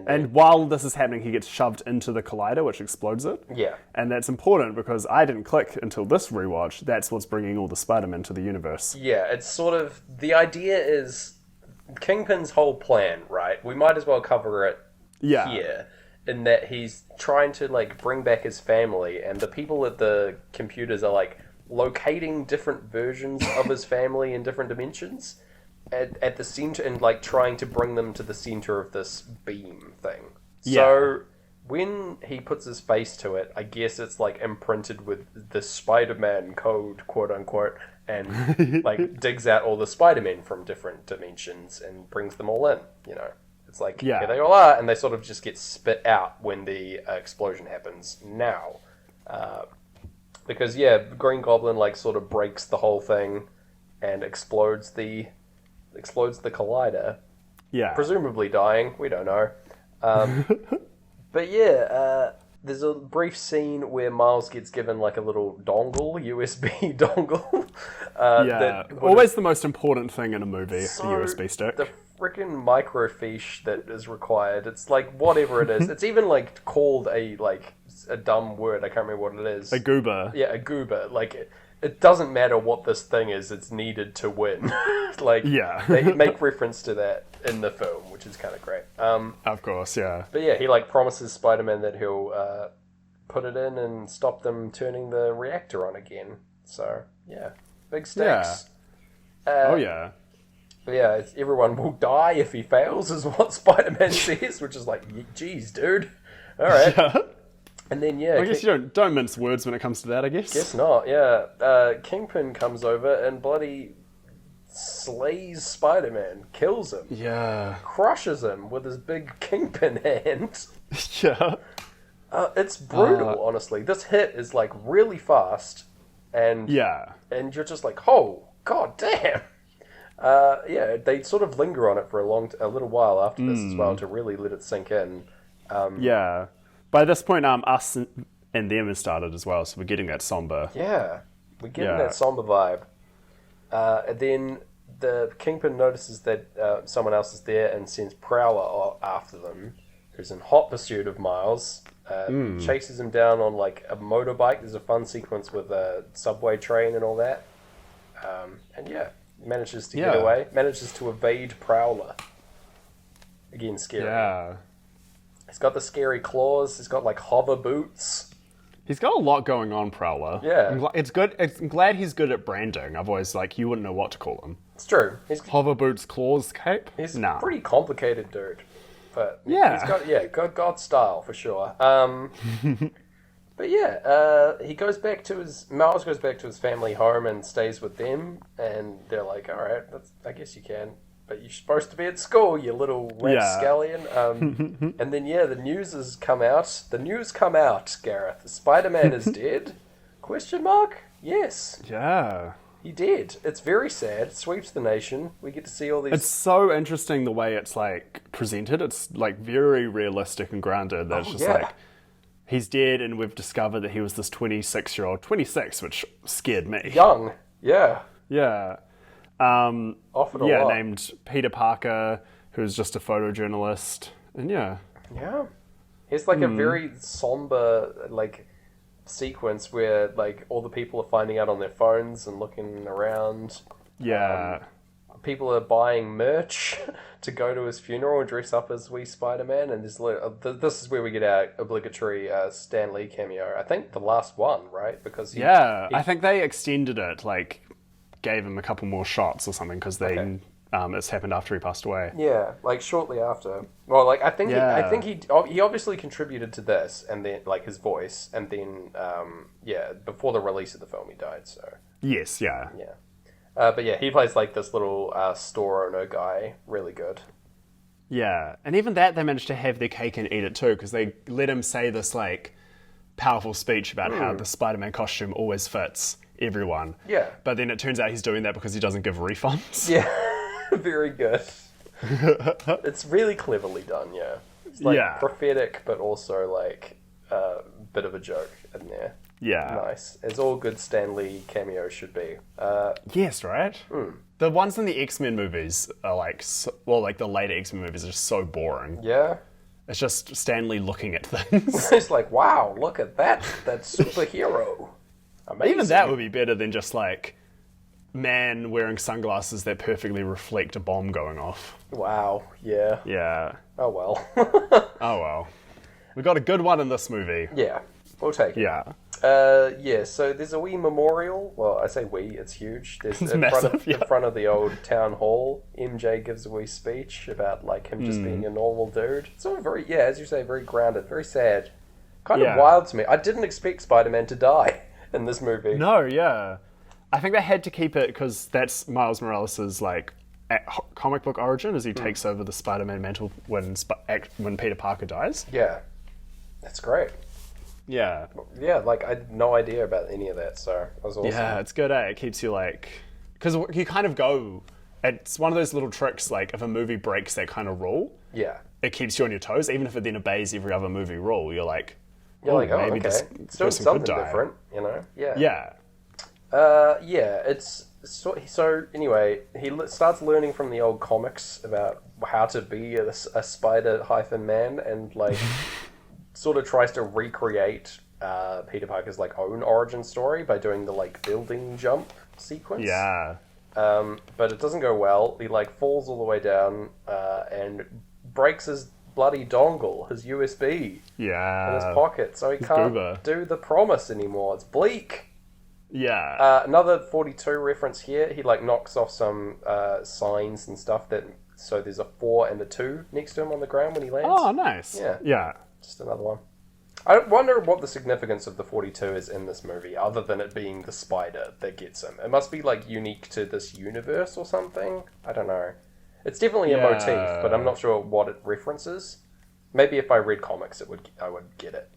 And while this is happening, he gets shoved into the collider, which explodes it. Yeah. And that's important because I didn't click until this rewatch. That's what's bringing all the Spider-Men to the universe. Yeah, it's sort of... The idea is Kingpin's whole plan, right? We might as well cover it here. In that he's trying to, bring back his family, and the people at the computers are, locating different versions of his family in different dimensions at the center and trying to bring them to the center of this beam thing. So when he puts his face to it, I guess it's imprinted with the Spider-Man code, quote unquote, and digs out all the Spider-Men from different dimensions and brings them all in, It's here they all are, and they sort of just get spit out when the explosion happens now. Because, Green Goblin, sort of breaks the whole thing and explodes the collider. Yeah. Presumably dying, we don't know. But there's a brief scene where Miles gets given a little dongle, USB dongle. Always the most important thing in a movie, the USB stick. The freaking microfiche that is required. It's whatever it is. It's even called a dumb word. I can't remember what it is. A goober. Yeah, a goober. It doesn't matter what this thing is. It's needed to win. They make reference to that in the film, which is kind of great. Of course, yeah. But he promises Spider-Man that he'll put it in and stop them turning the reactor on again. So big stakes. It's everyone will die if he fails, is what Spider-Man says, which is geez, dude. All right. And then, I guess you don't mince words when it comes to that, I guess. Guess not, Kingpin comes over and bloody slays Spider-Man, kills him. Yeah. Crushes him with his big Kingpin hand. Yeah. It's brutal, honestly. This hit is, really fast, and and you're just oh, god damn. They sort of linger on it for a little while after this as well to really let it sink in. By this point, us and them has started as well, so we're getting that somber. Yeah, we're getting that somber vibe. And then the Kingpin notices that someone else is there and sends Prowler after them, who's in hot pursuit of Miles. Chases him down on like a motorbike. There's a fun sequence with a subway train and all that. And yeah, manages to get away. Manages to evade Prowler. Again, scary. Yeah. He's got the scary claws. He's got like hover boots. He's got a lot going on, Prowler. Yeah. It's good. I'm glad he's good at branding. Otherwise, like, you wouldn't know what to call him. It's true. Hover boots, claws, cape? He's a pretty complicated dude. But yeah. he's got God style for sure. But yeah, Miles goes back to his family home and stays with them, and they're like, all right, I guess you can, but you're supposed to be at school, you little rapscallion. And then the news has come out. The news come out, Gareth. Spider-Man is dead? Question mark? Yes. Yeah. He did. It's very sad. It sweeps the nation. We get to see all these... It's so interesting the way it's, like, presented. It's, like, very realistic and grounded. That it's just, like, he's dead and we've discovered that he was this 26-year-old. 26, which scared me. Young. Yeah. Yeah. Often a lot. Named Peter Parker, who's just a photojournalist. And, yeah. Yeah. He's, like, a very somber, like... sequence where like all the people are finding out on their phones and looking around. People are buying merch to go to his funeral and dress up as wee Spider-Man, and this is where we get our obligatory Stan Lee cameo. I think the last one, right? Because I think they extended it, like gave him a couple more shots or something because it's happened after he passed away. Yeah, like shortly after. Well, like I think he obviously contributed to this, and then like his voice, and then before the release of the film he died. So yes, yeah. But yeah, he plays like this little store owner guy, really good. Yeah, and even that they managed to have their cake and eat it too, because they let him say this like powerful speech about how the Spider-Man costume always fits everyone. Yeah, but then it turns out he's doing that because he doesn't give refunds. Yeah. Very good. It's really cleverly done, yeah. It's like prophetic, but also like a bit of a joke in there. Yeah. Nice. As all good Stan Lee cameos should be. Yes, right? The ones in the X-Men movies are like, like the later X-Men movies are just so boring. Yeah. It's just Stan Lee looking at things. It's like, wow, look at that superhero. Amazing. Even that would be better than just like... man wearing sunglasses that perfectly reflect a bomb going off. Wow, yeah. Yeah. Oh well. Oh well. We got a good one in this movie. Yeah, we'll take it. Yeah. So there's a wee memorial. Well, I say wee, it's huge. There's it's in massive, front of the old town hall. MJ gives a wee speech about like him just being a normal dude. It's all very, as you say, very grounded, very sad. Kind of wild to me. I didn't expect Spider-Man to die in this movie. No, yeah. I think they had to keep it because that's Miles Morales' like comic book origin, as he takes over the Spider-Man mantle when Peter Parker dies. Yeah, that's great. Yeah, like I had no idea about any of that, so it was awesome. Yeah, it's good. It keeps you like, because you kind of go. It's one of those little tricks. Like if a movie breaks that kind of rule, it keeps you on your toes, even if it then obeys every other movie rule. You're like, maybe okay, it's doing something different, you know? Yeah. It's so anyway, he starts learning from the old comics about how to be a spider-man and like sort of tries to recreate Peter Parker's like own origin story by doing the like building jump sequence. Yeah. But it doesn't go well. He like falls all the way down and breaks his bloody dongle, his USB in his pocket, so he can't do the promise anymore. It's bleak. Yeah. Another 42 reference here. He like knocks off some signs and stuff so there's a 4 and a 2 next to him on the ground when he lands. Oh, nice. Yeah. Just another one. I wonder what the significance of the 42 is in this movie, other than it being the spider that gets him. It must be like unique to this universe or something. I don't know. It's definitely a motif, but I'm not sure what it references. Maybe if I read comics, I would get it.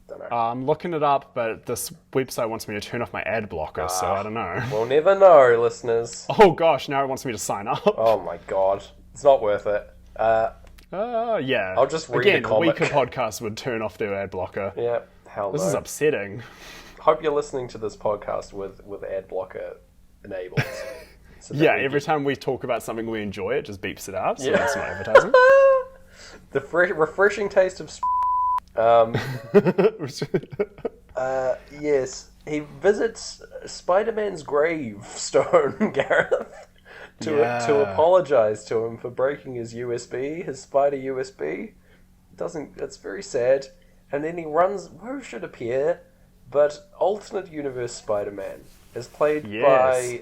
Don't know. I'm looking it up, but this website wants me to turn off my ad blocker, so I don't know. We'll never know, listeners. Oh gosh, now it wants me to sign up. Oh my god. It's not worth it. Yeah. I'll just read Again, the comic. a weaker podcast would turn off their ad blocker. Yeah, hell no. This is upsetting. Hope you're listening to this podcast with ad blocker enabled. Yeah, every time we talk about something we enjoy, it just beeps it out, so that's not advertising. The refreshing taste of yes, he visits Spider-Man's gravestone, Gareth, to apologize to him for breaking his USB, his spider USB. It's very sad. And then he runs, who should appear but alternate universe Spider-Man is played by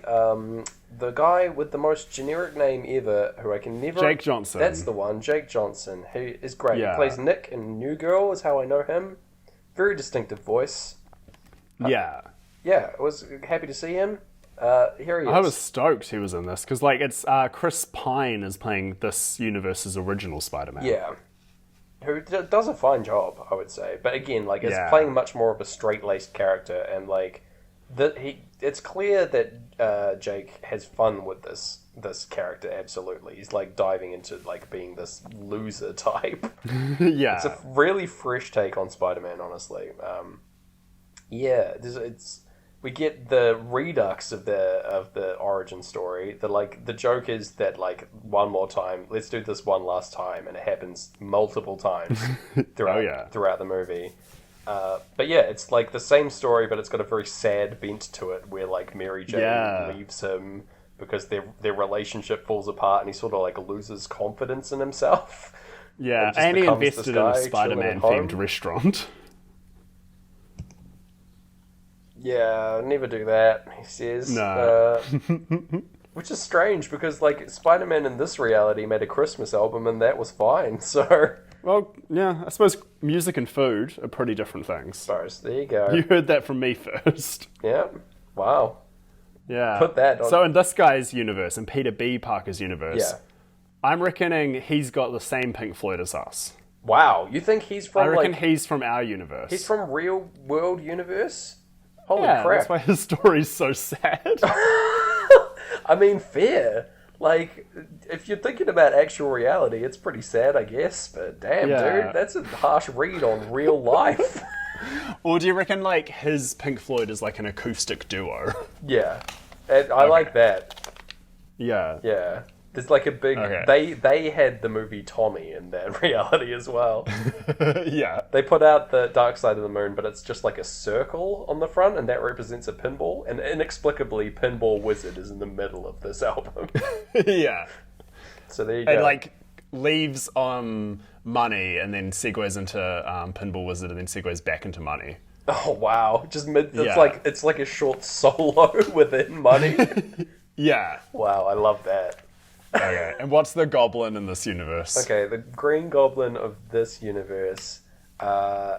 the guy with the most generic name ever, who I can never... Jake Johnson. That's the one, Jake Johnson, who is great. Yeah. He plays Nick in New Girl, is how I know him. Very distinctive voice. Yeah, I was happy to see him. Here he is. I was stoked he was in this, because it's Chris Pine is playing this universe's original Spider-Man. Yeah. Who does a fine job, I would say. But again, is playing much more of a straight-laced character, and it's clear that Jake has fun with this character. Absolutely, he's diving into being this loser type. Yeah, it's a really fresh take on Spider-Man, honestly. We get the redux of the origin story. The joke is that one more time, let's do this one last time, and it happens multiple times throughout the movie. But yeah, it's the same story, but it's got a very sad bent to it, where Mary Jane leaves him because their relationship falls apart, and he sort of loses confidence in himself. Yeah, and he invested in a Spider-Man themed restaurant. Yeah, never do that, he says. No. Which is strange, because Spider-Man in this reality made a Christmas album, and that was fine, so... Well, yeah, I suppose music and food are pretty different things. There you go. You heard that from me first. Yeah. Wow. Yeah. Put that on. So in this guy's universe, in Peter B. Parker's universe, I'm reckoning he's got the same Pink Floyd as us. Wow. You think he's from, I reckon he's from our universe. He's from real world universe? Holy crap. That's why his story's so sad. I mean, fair. If you're thinking about actual reality, it's pretty sad, I guess. But damn, dude, that's a harsh read on real life. Or do you reckon, his Pink Floyd is an acoustic duo? Yeah. And I like that. Yeah. Yeah. There's a big... Okay. They had the movie Tommy in that reality as well. Yeah. They put out the Dark Side of the Moon, but it's just a circle on the front, and that represents a pinball. And inexplicably, Pinball Wizard is in the middle of this album. Yeah. So there you go. It leaves on money, and then segues into Pinball Wizard, and then segues back into money. Oh, wow. Just it's like a short solo within money. Yeah. Wow, I love that. Okay, and what's the goblin in this universe? Okay, the Green Goblin of this universe, I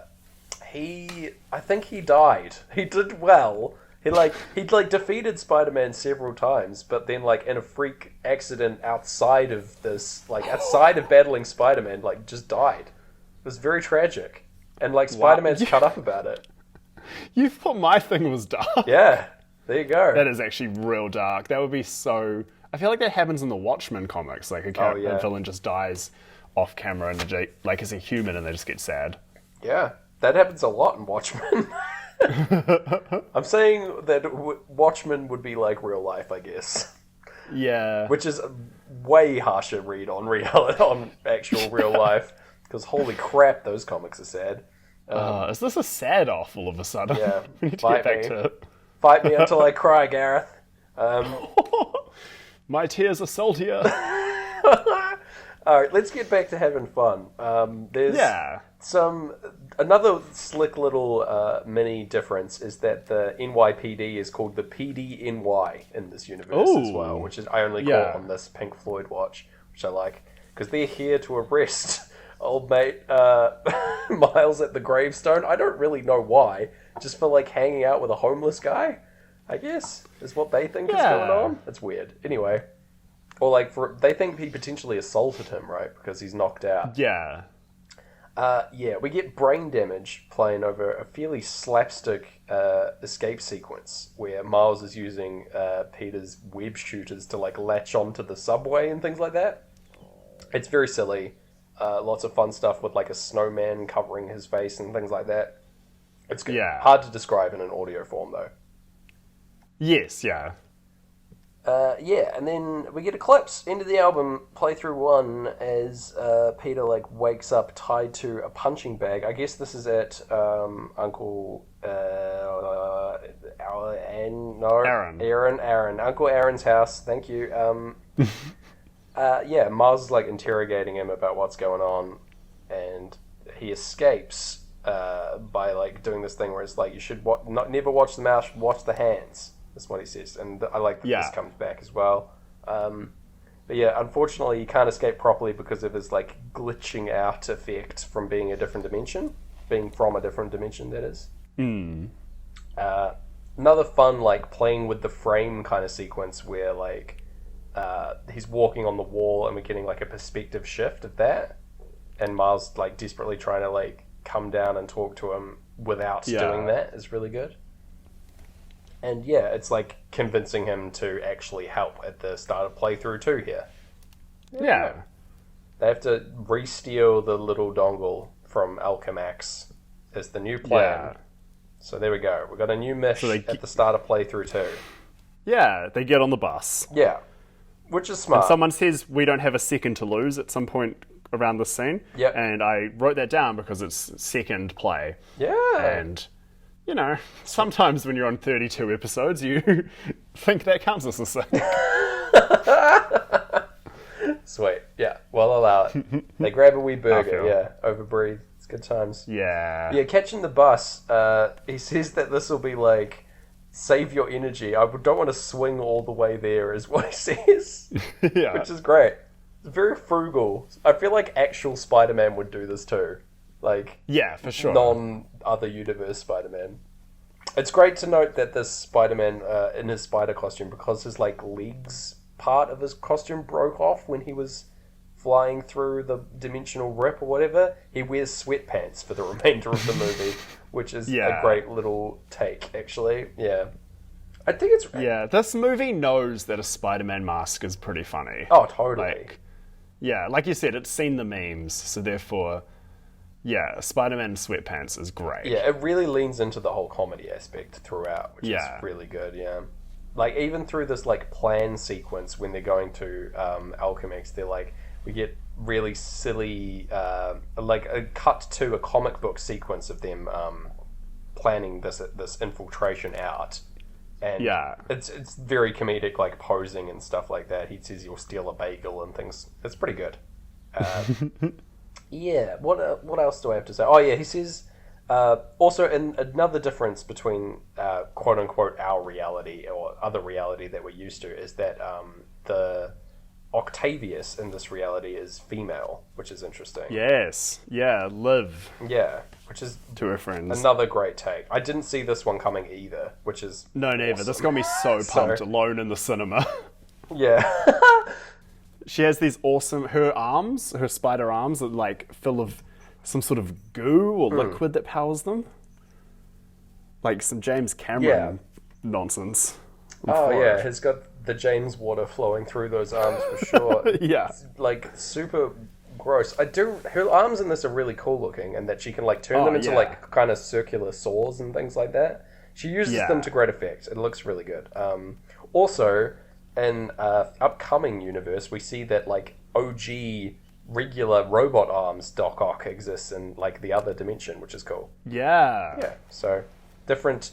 think he died. He did well. He defeated Spider-Man several times, but then in a freak accident outside of this, outside of battling Spider-Man, just died. It was very tragic. And Spider-Man's cut up about it. You thought my thing was dark? Yeah, there you go. That is actually real dark. That would be so... I feel like that happens in the Watchmen comics. A villain just dies off camera and is a human, and they just get sad. Yeah, that happens a lot in Watchmen. I'm saying that Watchmen would be like real life, I guess. Yeah. Which is a way harsher read on on actual real life, because holy crap, those comics are sad. Is this a sad off all of a sudden? Yeah. We need to get back to it. Fight me until I cry, Gareth. My tears are saltier. Alright, let's get back to having fun. There's another slick little mini difference is that the NYPD is called the PDNY in this universe as well, which is I only call on this Pink Floyd watch, which I like, because they're here to arrest old mate Miles at the gravestone. I don't really know why, just for hanging out with a homeless guy, I guess, is what they think is going on. It's weird. Anyway. Or they think he potentially assaulted him, right? Because he's knocked out. Yeah. We get brain damage playing over a fairly slapstick escape sequence where Miles is using Peter's web shooters to latch onto the subway and things like that. It's very silly. Lots of fun stuff with a snowman covering his face and things like that. It's good. Hard to describe in an audio form though. Yes, yeah. Yeah, and then we get a clips into the album, playthrough 1, as Peter like wakes up tied to a punching bag. I guess this is at Uncle Aaron, Uncle Aaron's house. Thank you. Yeah, Miles is like interrogating him about what's going on, and he escapes by like doing this thing where it's like you should never watch the mouth, watch the hands. That's what he says, and I like that this comes back as well. But yeah, unfortunately, he can't escape properly because of his like glitching out effect from being a different dimension, that is. Another fun like playing with the frame kind of sequence where like he's walking on the wall and we're getting like a perspective shift of that, and Miles like desperately trying to like come down and talk to him without doing that is really good. And yeah, it's like convincing him to actually help at the start of playthrough 2 here. Yeah. They have to re-steal the little dongle from Alchemax as the new plan. Yeah. So there we go. We've got a new mission at the start of playthrough 2. Yeah, they get on the bus. Yeah, which is smart. And someone says we don't have a second to lose at some point around the scene. Yep. And I wrote that down because it's second play. Yeah. And... you know, sometimes when you're on 32 episodes, you think that counts as a second. Sweet. Yeah, well, allow it. They grab a wee burger, overbreathe. It's good times. Yeah. Yeah, catching the bus, he says that this will be like, save your energy. I don't want to swing all the way there, is what he says. Yeah. Which is great. It's very frugal. I feel like actual Spider-Man would do this too. Like, yeah, for sure. Non-other universe Spider-Man. It's great to note that this Spider-Man, in his spider costume, because his like legs part of his costume broke off when he was flying through the dimensional rip or whatever, he wears sweatpants for the remainder of the movie, which is a great little take, actually. Yeah. I think it's... yeah, this movie knows that a Spider-Man mask is pretty funny. Oh, totally. Like, yeah, like you said, it's seen the memes, so therefore... yeah, Spider-Man sweatpants is great. Yeah, it really leans into the whole comedy aspect throughout, which is really good, yeah. Like, even through this, like, plan sequence when they're going to Alchemax, they're like, we get really silly, like, a cut to a comic book sequence of them planning this infiltration out. And it's very comedic, like, posing and stuff like that. He says he'll steal a bagel and things. It's pretty good. Yeah, what else do I have to say? Oh yeah, he says, also another difference between quote-unquote our reality or other reality that we're used to is that the Octavius in this reality is female, which is interesting. Yes, yeah, Liv. Yeah, which is to her friends. Another great take. I didn't see this one coming either, which is neither. Awesome. This got me so pumped alone in the cinema. Yeah. She has these awesome... her spider arms are like full of some sort of goo or liquid that powers them. Like some James Cameron nonsense. Oh yeah, he's got the James water flowing through those arms for sure. Yeah. It's, like super gross. Her arms in this are really cool looking, and that she can like turn them into like kind of circular saws and things like that. She uses them to great effect. It looks really good. Also... in upcoming universe, we see that like OG regular robot arms Doc Ock exists in like the other dimension, which is cool. Yeah. Yeah. So different.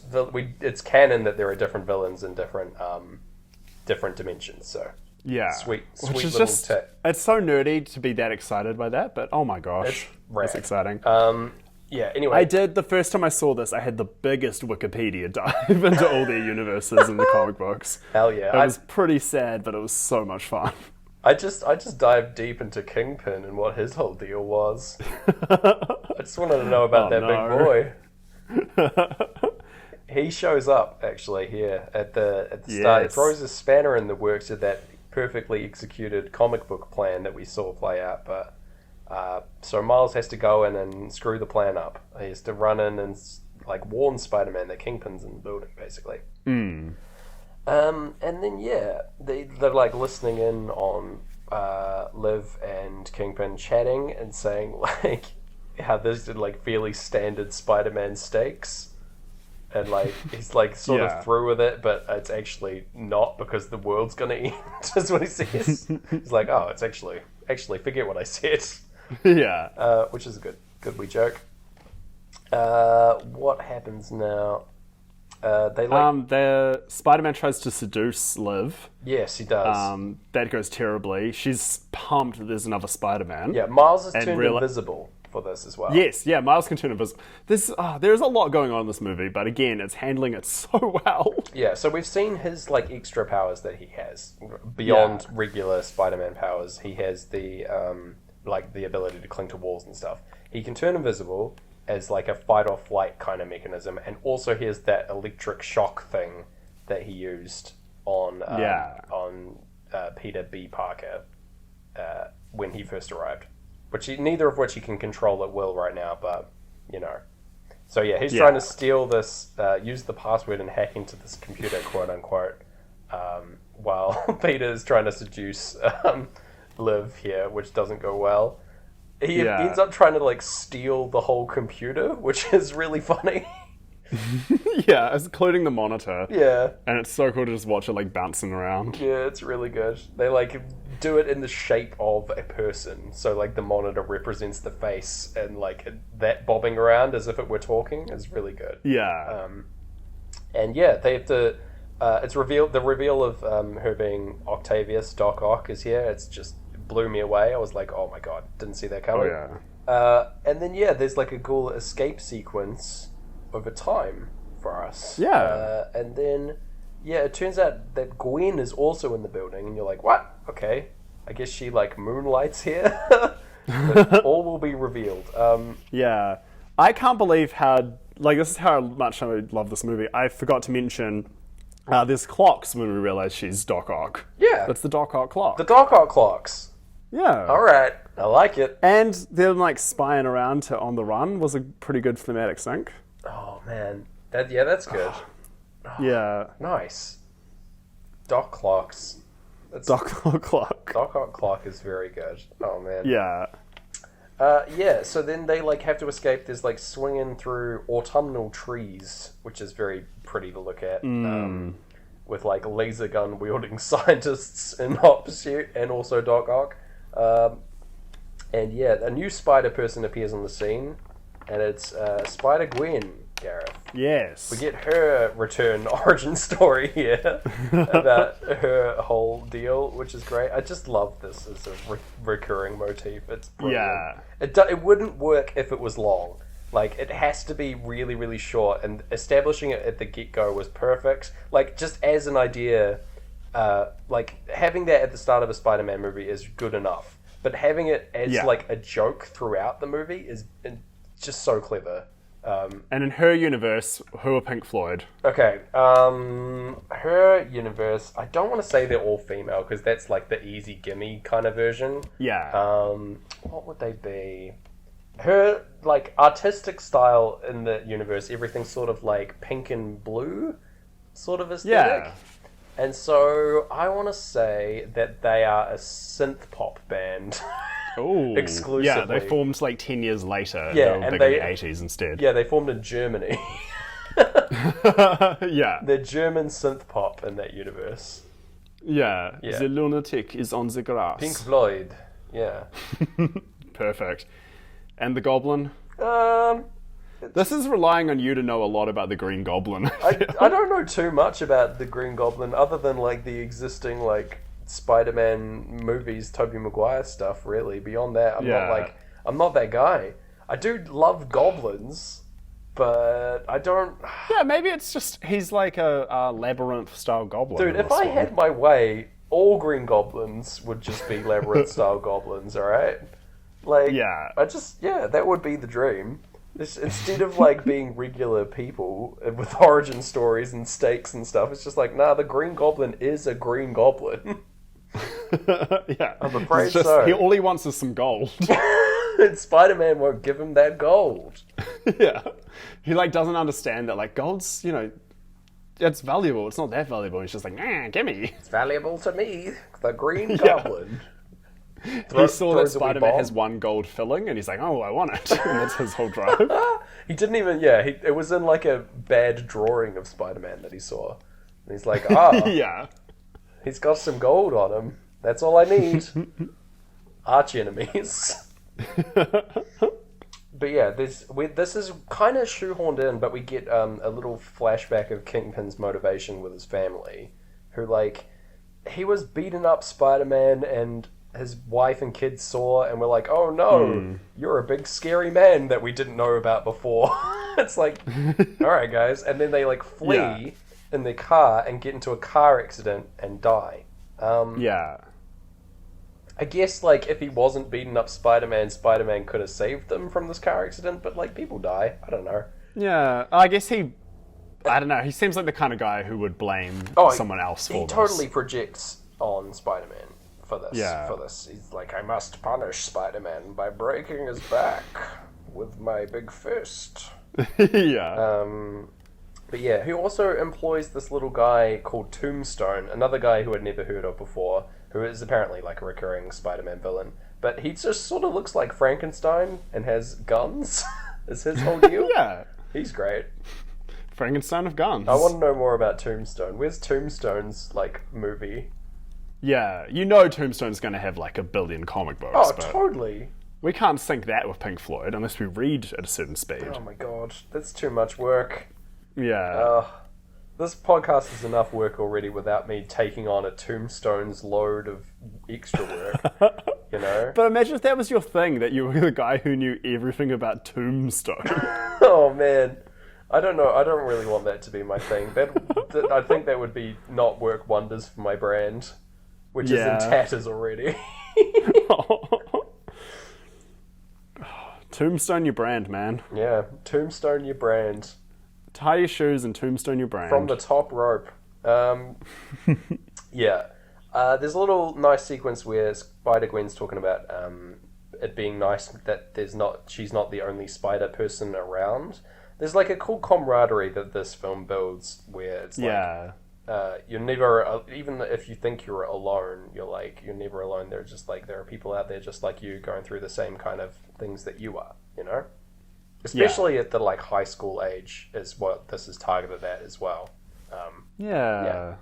It's canon that there are different villains in different dimensions. So yeah, sweet which is little just tip. It's so nerdy to be that excited by that, but oh my gosh, it's exciting. Yeah, anyway. The first time I saw this, I had the biggest Wikipedia dive into all their universes in the comic books. Hell yeah. It was pretty sad, but it was so much fun. I just dived deep into Kingpin and what his whole deal was. I just wanted to know about big boy. He shows up, actually, here at the start. He throws a spanner in the works of that perfectly executed comic book plan that we saw play out, but... so Miles has to go in and screw the plan up. He has to run in and like warn Spider-Man that Kingpin's in the building, basically. And then they're like listening in on Liv and Kingpin chatting and saying like how this did like fairly standard Spider-Man stakes. and like he's like sort of through with it, but it's actually not because the world's gonna end. Is what he says. He's like, oh, it's actually forget what I said. Yeah. Which is a good wee joke. What happens now? The Spider-Man tries to seduce Liv. Yes, he does. That goes terribly. She's pumped that there's another Spider-Man. Yeah, Miles is turned invisible for this as well. Yes, yeah, Miles can turn invisible. There's a lot going on in this movie, but again, it's handling it so well. Yeah, so we've seen his like extra powers that he has beyond regular Spider-Man powers. He has the like the ability to cling to walls and stuff. He can turn invisible as like a fight or flight kind of mechanism, and also he has that electric shock thing that he used on Peter B. Parker when he first arrived. Neither of which he can control at will right now, but you know. So yeah, he's trying to steal this, use the password and hack into this computer, quote unquote, while Peter's trying to seduce Liv here, which doesn't go well. He ends up trying to like steal the whole computer, which is really funny. Yeah, including the monitor. Yeah. And it's so cool to just watch it like bouncing around. Yeah, it's really good. They like do it in the shape of a person. So like the monitor represents the face, and like that bobbing around as if it were talking is really good. Yeah. And yeah, they have to it's revealed, the reveal of her being Octavius, Doc Ock, is here. It's just blew me away. I was like, oh my god, didn't see that coming. Oh yeah. And then yeah, there's like a cool escape sequence over time for us. Yeah. And then, yeah, it turns out that Gwen is also in the building, and you're like, what? Okay. I guess she, like, moonlights here. But all will be revealed. Yeah. I can't believe how, like, this is how much I love this movie. I forgot to mention there's clocks when we realize she's Doc Ock. Yeah. That's the Doc Ock clock. The Doc Ock clocks. Yeah. All right. I like it. And them, like, spying around to On the Run was a pretty good thematic sync. Oh, man. That's good. Yeah. Nice. Doc clocks. Doc Ock clock. Doc Ock clock is very good. Oh, man. Yeah. Yeah, so then they, like, have to escape. There's, like, swinging through autumnal trees, which is very pretty to look at. With, like, laser gun wielding scientists in hot pursuit, and also Doc Ock. And yeah, a new spider person appears on the scene, and it's Spider-Gwen, Gareth. Yes. We get her return origin story here about her whole deal, which is great. I just love this as a recurring motif. It's brilliant. Yeah. It wouldn't work if it was long. Like, it has to be really, really short, and establishing it at the get-go was perfect. Like, just as an idea, like, having that at the start of a Spider-Man movie is good enough. But having it as, like, a joke throughout the movie is just so clever. And in her universe, who are Pink Floyd? Okay, her universe, I don't want to say they're all female, because that's, like, the easy gimme kind of version. Yeah. What would they be? Her, like, artistic style in the universe, everything's sort of, like, pink and blue sort of aesthetic. Yeah. And so I want to say that they are a synth pop band. Ooh. Exclusively. Yeah, they formed like 10 years later. Yeah, they were and big in the 80s instead. Yeah, they formed in Germany. Yeah. They're German synth pop in that universe. Yeah. Yeah. The lunatic is on the grass. Pink Floyd. Yeah. Perfect. And the Goblin? This is relying on you to know a lot about the Green Goblin. I don't know too much about the Green Goblin, other than, like, the existing, like, Spider-Man movies, Tobey Maguire stuff, really. Beyond that, I'm not that guy. I do love goblins, but I don't... Yeah, maybe it's just, he's like a labyrinth-style goblin. Dude, if I had my way, all Green Goblins would just be labyrinth-style goblins, alright? Like, that would be the dream. Instead of, like, being regular people with origin stories and stakes and stuff, it's just like, nah, the Green Goblin is a Green Goblin. Yeah. I'm afraid so. All he wants is some gold. And Spider-Man won't give him that gold. Yeah. He, like, doesn't understand that, like, gold's, you know, it's valuable. It's not that valuable. He's just like, nah, gimme. It's valuable to me, the Green Goblin. He saw that Spider-Man has one gold filling, and he's like, "Oh, I want it," and that's his whole drive. He didn't even. Yeah, it was in like a bad drawing of Spider-Man that he saw, and he's like, yeah, he's got some gold on him. That's all I need. Arch enemies. But yeah, this is kind of shoehorned in, but we get a little flashback of Kingpin's motivation with his family, who like he was beating up Spider-Man and his wife and kids saw and were like, "Oh no, you're a big scary man that we didn't know about before." It's like, all right, guys, and then they like flee in their car and get into a car accident and die. I guess, like, if he wasn't beating up Spider-Man, Spider-Man could have saved them from this car accident, but, like, people die. I don't know. Yeah, I guess I don't know, he seems like the kind of guy who would blame someone else for this. He totally projects on Spider-Man for this. He's like, I must punish Spider-Man by breaking his back with my big fist. Yeah. But yeah, he also employs this little guy called Tombstone, another guy who I'd never heard of before, who is apparently like a recurring Spider-Man villain. But he just sort of looks like Frankenstein and has guns, is his whole deal. Yeah. He's great. Frankenstein of guns. I want to know more about Tombstone. Where's Tombstone's, like, movie? Yeah, you know Tombstone's going to have like 1 billion comic books. Oh, totally. We can't sync that with Pink Floyd unless we read at a certain speed. Oh my god, that's too much work. Yeah. This podcast is enough work already without me taking on a Tombstone's load of extra work, you know? But imagine if that was your thing, that you were the guy who knew everything about Tombstone. Oh man, I don't know. I don't really want that to be my thing. I think that would be not work wonders for my brand, which is in tatters already. Tombstone your brand, man. Yeah, Tombstone your brand. Tie your shoes and tombstone your brand. From the top rope. Yeah. There's a little nice sequence where Spider-Gwen's talking about it being nice that she's not the only spider person around. There's like a cool camaraderie that this film builds where it's like you're never, even if you think you're alone, you're never alone. There are people out there just like you going through the same kind of things that you are, you know? Especially at the like high school age is what this is targeted at as well.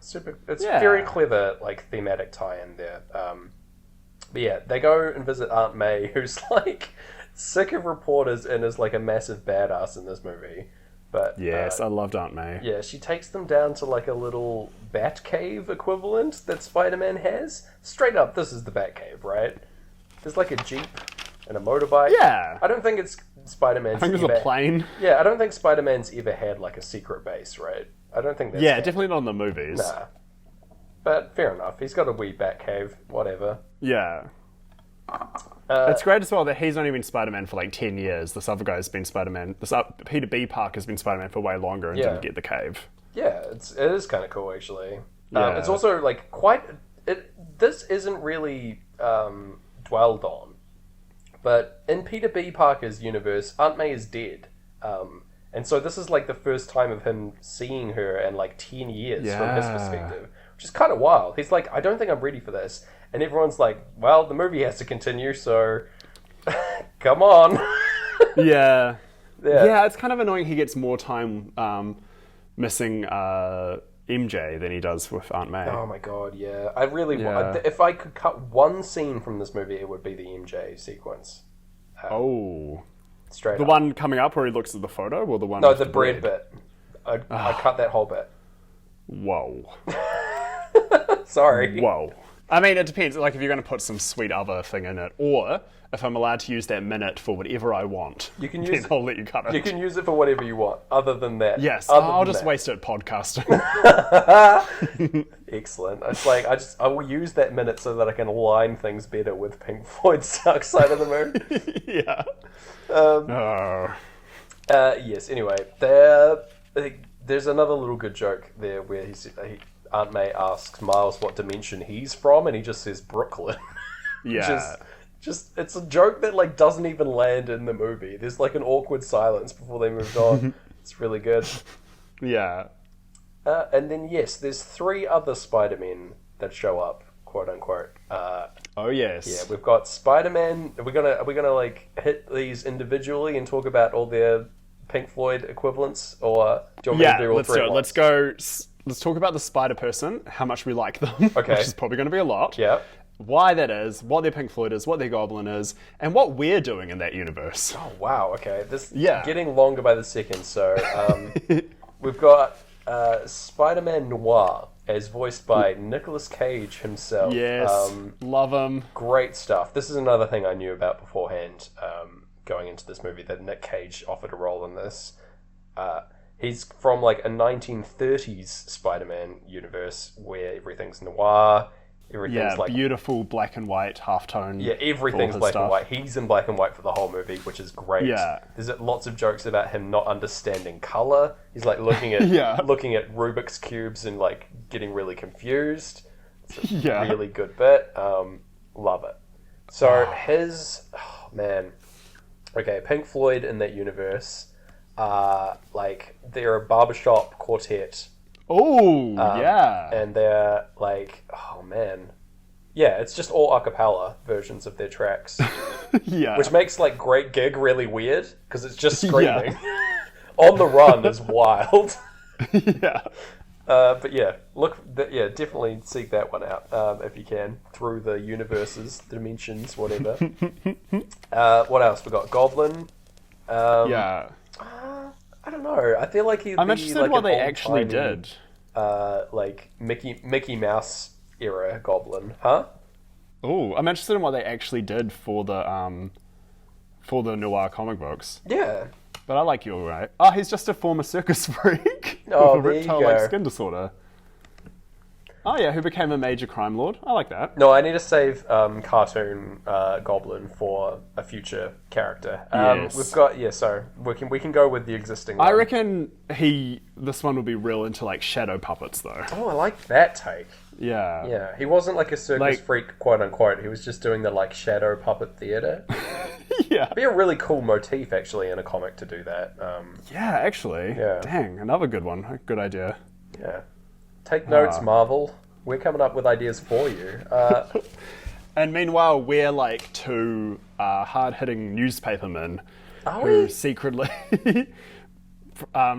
Super. It's very clever, like thematic tie-in there. But yeah, they go and visit Aunt May, who's like sick of reporters and is like a massive badass in this movie. But yes, I loved Aunt May. Yeah, she takes them down to like a little Batcave equivalent that Spider-Man has. Straight up, this is the Batcave, right? There's like a Jeep and a motorbike. Yeah. I don't think it's Spider-Man's. I think there's a plane. Yeah, I don't think Spider-Man's ever had like a secret base, right? I don't think that's... Yeah, definitely not in the movies. Nah. But fair enough. He's got a wee Batcave, whatever. Yeah. It's great as well that he's only been Spider-Man for like 10 years. This other guy's been Spider-Man. Peter B. Parker's been Spider-Man for way longer and didn't get the cave. Yeah, it is kind of cool actually. It's also like this isn't really dwelled on, but in Peter B. Parker's universe, Aunt May is dead. And so this is like the first time of him seeing her in like 10 years from his perspective, which is kind of wild. He's like, I don't think I'm ready for this. And everyone's like, well, the movie has to continue, so come on. Yeah, it's kind of annoying he gets more time missing MJ than he does with Aunt May. Oh my god, yeah. I really want... If I could cut one scene from this movie, it would be the MJ sequence. Straight the up. one coming up where he looks at the photo, or the one No, with the bread bit. I cut that whole bit. Whoa. Sorry. Whoa. I mean, it depends. Like, if you're going to put some sweet other thing in it, or if I'm allowed to use that minute for whatever I want, you can use then I'll let you cut it. You can use it for whatever you want, other than that. Yes, I'll just waste it podcasting. Excellent. It's like, I will use that minute so that I can align things better with Pink Floyd's Dark Side of the Moon. Yeah. Yes, anyway, there's another little good joke there where Aunt May asks Miles what dimension he's from, and he just says Brooklyn. Yeah. Just it's a joke that like doesn't even land in the movie. There's like an awkward silence before they moved on. It's really good. Yeah. And then yes, there's 3 other Spider-Men that show up, quote unquote. Oh yes. Yeah, we've got Spider-Man. Are we gonna like hit these individually and talk about all their Pink Floyd equivalents, or do you want me to do all three at once? Let's talk about the Spider-Person, how much we like them, Okay. which is probably going to be a lot. Yeah. Why that is, what their Pink Floyd is, what their Goblin is, and what we're doing in that universe. Oh wow. Okay. This Yeah. getting longer by the second. So we've got Spider-Man Noir as voiced by Nicolas Cage himself. Yes. Love him. Great stuff. This is another thing I knew about beforehand. Going into this movie, that Nick Cage offered a role in this. He's from like a 1930s Spider-Man universe where everything's noir, everything's like beautiful black and white halftone. Yeah, everything's black and white. He's in black and white for the whole movie, which is great. Yeah. There's lots of jokes about him not understanding color. He's like looking at looking at Rubik's cubes and like getting really confused. It's a really good bit. Love it. So okay, Pink Floyd in that universe. Like they're a barbershop quartet. Oh, yeah. And they're like, oh man. Yeah, it's just all a cappella versions of their tracks. Yeah. Which makes like Great Gig really weird, because it's just screaming. On the Run is wild. Yeah. But yeah, definitely seek that one out if you can, through the universes, dimensions, whatever. What else? We got Goblin. I don't know. I feel like I'm interested in what they actually did. Like Mickey Mouse era Goblin, huh? Oh, I'm interested in what they actually did for the noir comic books. Yeah. But I like you all right. Oh, he's just a former circus freak with a reptile-like skin disorder. Oh yeah, who became a major crime lord. I like that. No, I need to save cartoon Goblin for a future character. Yes. We've got so we can go with the existing one. I reckon this one will be real into like shadow puppets though. Oh, I like that take. Yeah. Yeah, he wasn't like a circus freak, quote unquote. He was just doing the like shadow puppet theater. Yeah. It'd be a really cool motif actually in a comic to do that. Yeah, actually. Yeah. Dang, another good one. Good idea. Yeah. Take notes, Marvel. We're coming up with ideas for you. And meanwhile, we're like two hard-hitting newspapermen who secretly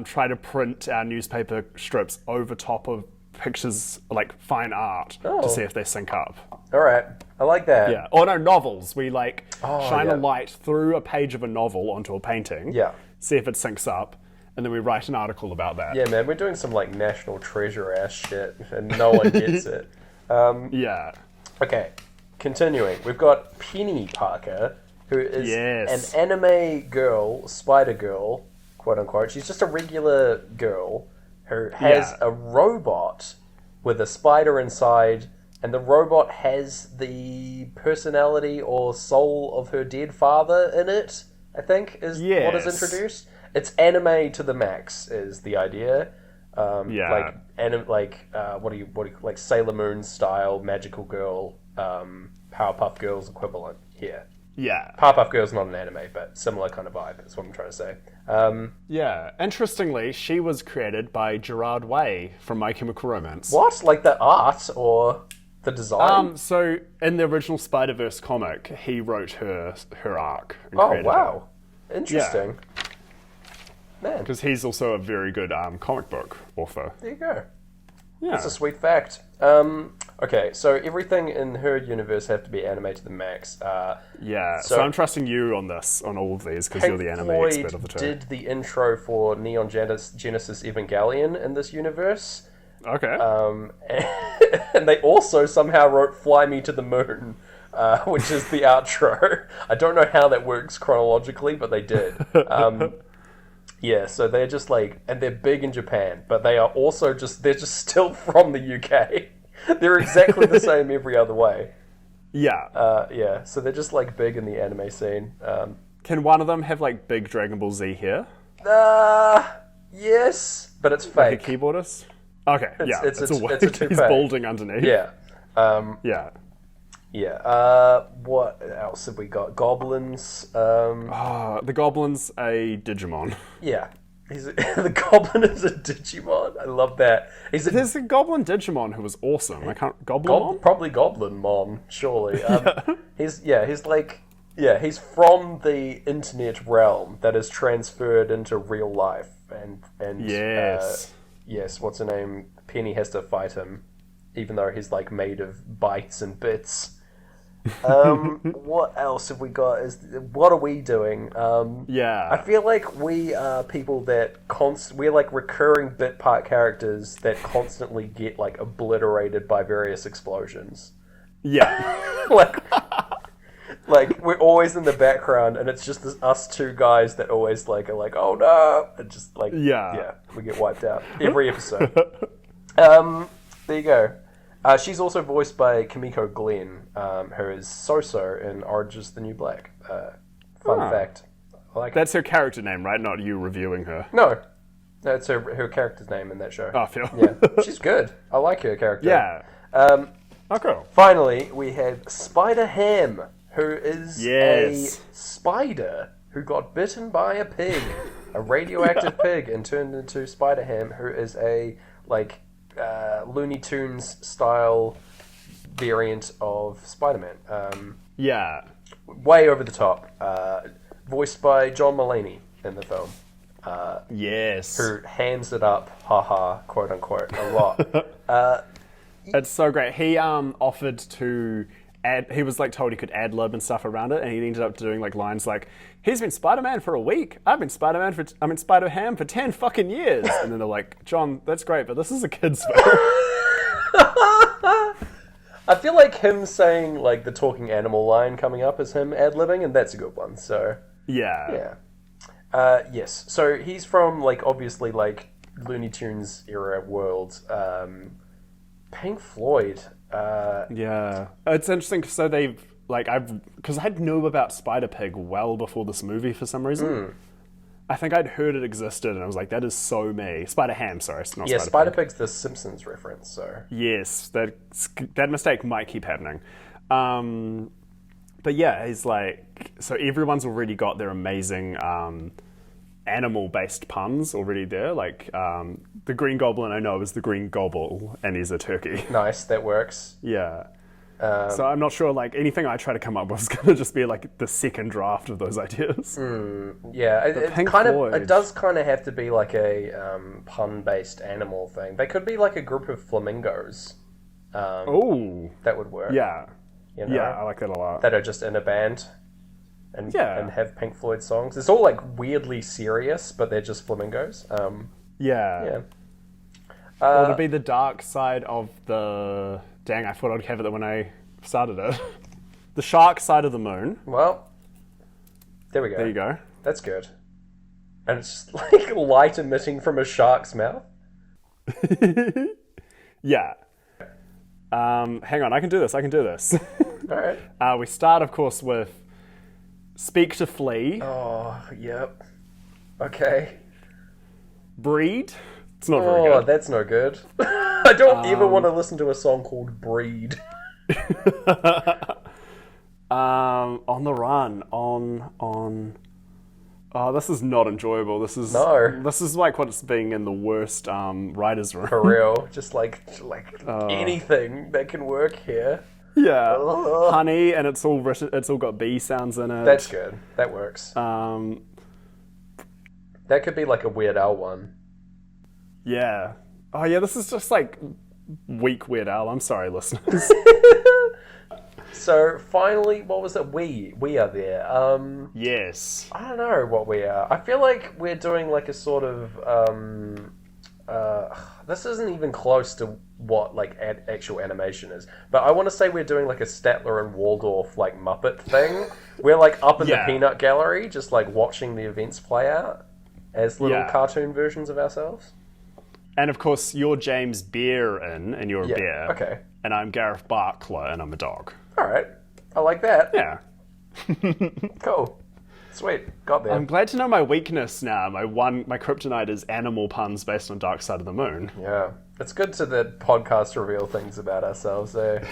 try to print our newspaper strips over top of pictures, like fine art, to see if they sync up. All right. I like that. Yeah. Or no, novels. We shine a light through a page of a novel onto a painting. Yeah. See if it syncs up. And then we write an article about that. Yeah, man, we're doing some like national treasure ass shit, and no one gets it. Yeah. Okay, continuing. We've got Penny Parker, who is an anime girl, Spider Girl, quote unquote. She's just a regular girl who has a robot with a spider inside, and the robot has the personality or soul of her dead father in it, I think, is what is introduced. It's anime to the max is the idea. Like Sailor Moon style magical girl, Powerpuff Girls equivalent here. Yeah. Powerpuff Girls not an anime, but similar kind of vibe. That's what I'm trying to say. Yeah. Interestingly, she was created by Gerard Way from My Chemical Romance. What? Like the art or the design? So in the original Spider-Verse comic, he wrote her arc. And created wow. Interesting. Yeah. Man. Because he's also a very good comic book author. There you go. Yeah. That's a sweet fact. Okay, so everything in her universe have to be anime to the max. So I'm trusting you on this, on all of these, because you're the anime Floyd expert of the two. Did the intro for Neon Genesis Evangelion in this universe. Okay. And they also somehow wrote Fly Me to the Moon, which is the outro. I don't know how that works chronologically, but they did. Yeah, so they're just like, and they're big in Japan, but they are also they're just still from the UK. They're exactly the same every other way. Yeah. So they're just like big in the anime scene. Can one of them have like big Dragon Ball Z here? Yes, but it's fake. Like a keyboardist? Okay, it's a toupee. He's balding underneath. Yeah. Yeah. What else have we got? Goblins. The Goblin's a Digimon. Yeah. The goblin is a Digimon. I love that. There's a goblin Digimon who was awesome. I can't Goblinmon? Probably Goblinmon, surely. He's from the internet realm that is transferred into real life, and yes, what's her name? Penny has to fight him, even though he's like made of bytes and bits. What else have we got? What are we doing? I feel like we are people that we're like recurring bit part characters that constantly get like obliterated by various explosions. Yeah. like we're always in the background, and it's just us two guys that always like are like, oh no, and just like we get wiped out every episode. There you go. She's also voiced by Kimiko Glenn, who is So-So in Orange is the New Black. Fun fact. I like That's her character name, right? Not you reviewing her. No. That's her character's name in that show. Oh, Phil. Yeah. She's good. I like her character. Yeah. Cool. Finally, we have Spider Ham, who is a spider who got bitten by a pig, a radioactive pig, and turned into Spider Ham, who is a, like... Looney Tunes style variant of Spider-Man. Way over the top. Voiced by John Mulaney in the film. Who hands it up, haha, quote unquote, a lot. It's so great. He offered to he was like told he could ad-lib and stuff around it, and he ended up doing like lines like, he's been Spider-Man for a week. I've been Spider-Ham for 10 fucking years. And then they're like, John, that's great, but this is a kid's film. I feel like him saying like the talking animal line coming up is him ad-libbing, and that's a good one. So yes. So he's from like obviously like Looney Tunes era world. Pink Floyd. It's interesting. So they've because I knew about Spider-Pig well before this movie for some reason. I think I'd heard it existed, and I was like, that is so me. Spider-Ham, sorry, not Spider-Pig. Spider-Pig's the Simpsons reference, so... Yes, that mistake might keep happening. But yeah, he's like... So everyone's already got their amazing animal-based puns already there. Like, the Green Goblin I know is the Green Gobble, and he's a turkey. Nice, that works. Yeah. So I'm not sure, like, anything I try to come up with is going to just be, like, the second draft of those ideas. It does kind of have to be, like, a pun-based animal thing. They could be, like, a group of flamingos. That would work. Yeah. You know, yeah, I like that a lot. That are just in a band and have Pink Floyd songs. It's all, like, weirdly serious, but they're just flamingos. Or to be the dark side of the... Dang, I thought I'd have it when I started it. The shark side of the moon. Well, there we go. There you go. That's good. And it's just like light emitting from a shark's mouth. Yeah. Hang on, I can do this. All right. We start, of course, with Speak to Flea. Oh, yep. Okay. Breed. It's not very good. Oh, that's no good. I don't ever want to listen to a song called Breed. On the Run. On... Oh, this is not enjoyable. This is like what it's being in the worst writer's room. For real. Just like anything that can work here. Yeah. Honey, and it's all got B sounds in it. That's good. That works. That could be like a Weird Al one. Yeah. Oh yeah, this is just like weak Weird Al. I'm sorry, listeners. So finally, what was it? We are there. Yes. I don't know what we are. I feel like we're doing like a sort of this isn't even close to what like actual animation is. But I want to say we're doing like a Statler and Waldorf like Muppet thing. We're like up in the peanut gallery, just like watching the events play out as little cartoon versions of ourselves. And of course, you're James Beer-in, and you're a bear. Okay. And I'm Gareth Barkler, and I'm a dog. All right. I like that. Yeah. Cool. Sweet. Got there. I'm glad to know my weakness now. My kryptonite is animal puns based on Dark Side of the Moon. Yeah. It's good to the podcast reveal things about ourselves, eh?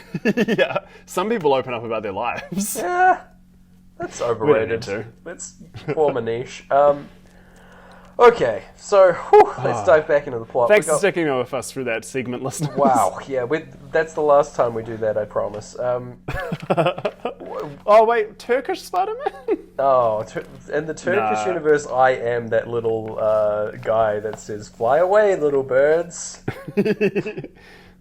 Yeah. Some people open up about their lives. Yeah. That's overrated. We don't need to. Let's form a niche. Okay, so let's dive back into the plot. Thanks for sticking with us through that segment, listeners. Wow, yeah, that's the last time we do that, I promise. Oh wait, Turkish Spider-Man? Oh, in the Turkish universe, I am that little guy that says, "Fly away, little birds."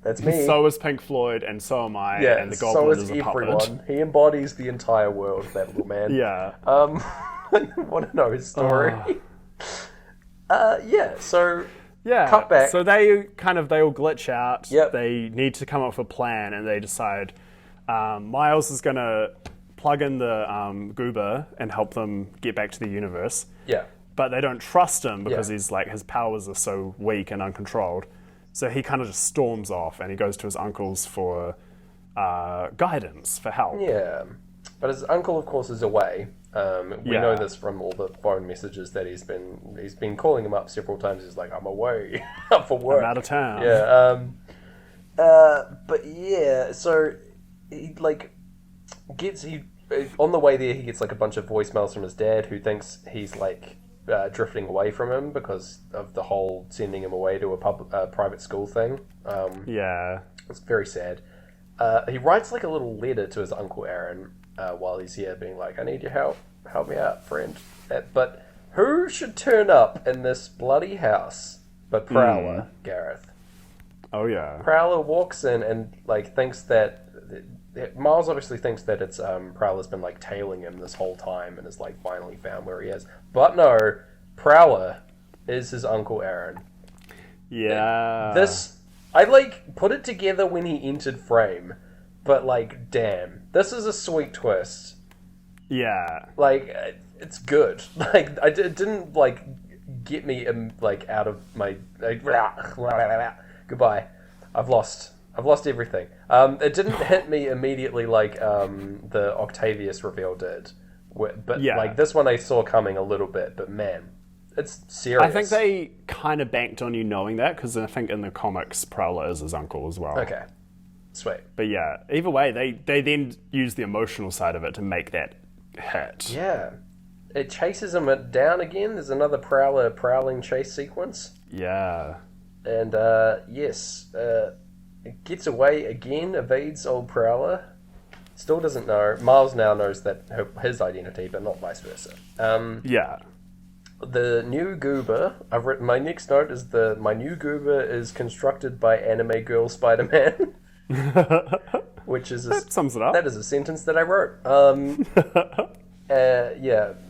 That's me. So is Pink Floyd, and so am I. Yeah, and the Goblin so is a everyone. puppet. He embodies the entire world, that little man. Yeah. Want to know his story? So cut back. So they all glitch out. Yep. They need to come up with a plan, and they decide Miles is going to plug in the goober and help them get back to the universe. Yeah. But they don't trust him because he's like, his powers are so weak and uncontrolled. So he kind of just storms off, and he goes to his uncle's for guidance, for help. Yeah. But his uncle, of course, is away. We know this from all the phone messages that he's been calling him up several times. He's like, "I'm away, I'm for work. I'm out of town." Yeah. But yeah, so he on the way there, he gets like a bunch of voicemails from his dad, who thinks he's like drifting away from him because of the whole sending him away to a private school thing. It's very sad. He writes like a little letter to his Uncle Aaron while he's here, being like, "I need your help. Help me out, friend." But who should turn up in this bloody house but Prowler, Gareth? Oh, yeah. Prowler walks in and like thinks that... Miles obviously thinks that it's Prowler's been like tailing him this whole time and has like finally found where he is. But no, Prowler is his Uncle Aaron. Yeah. I like put it together when he entered frame, but like, damn, this is a sweet twist. Yeah. Like, it's good. Like, it didn't like get me like out of my goodbye. I've lost everything. It didn't hit me immediately like the Octavius reveal did, but like this one I saw coming a little bit. But man, it's serious. I think they kind of banked on you knowing that, because I think in the comics Prowler is his uncle as well. Okay, sweet. But yeah, either way, they then use the emotional side of it to make that hit. Yeah, it chases him down again. There's another Prowler prowling chase sequence. Yeah, and it gets away again, evades old Prowler. Still doesn't know. Miles now knows that his identity, but not vice versa. Yeah. The new goober, I've written, my next note is my new goober is constructed by anime girl Spider-Man. Which is that sums it up. That is a sentence that I wrote.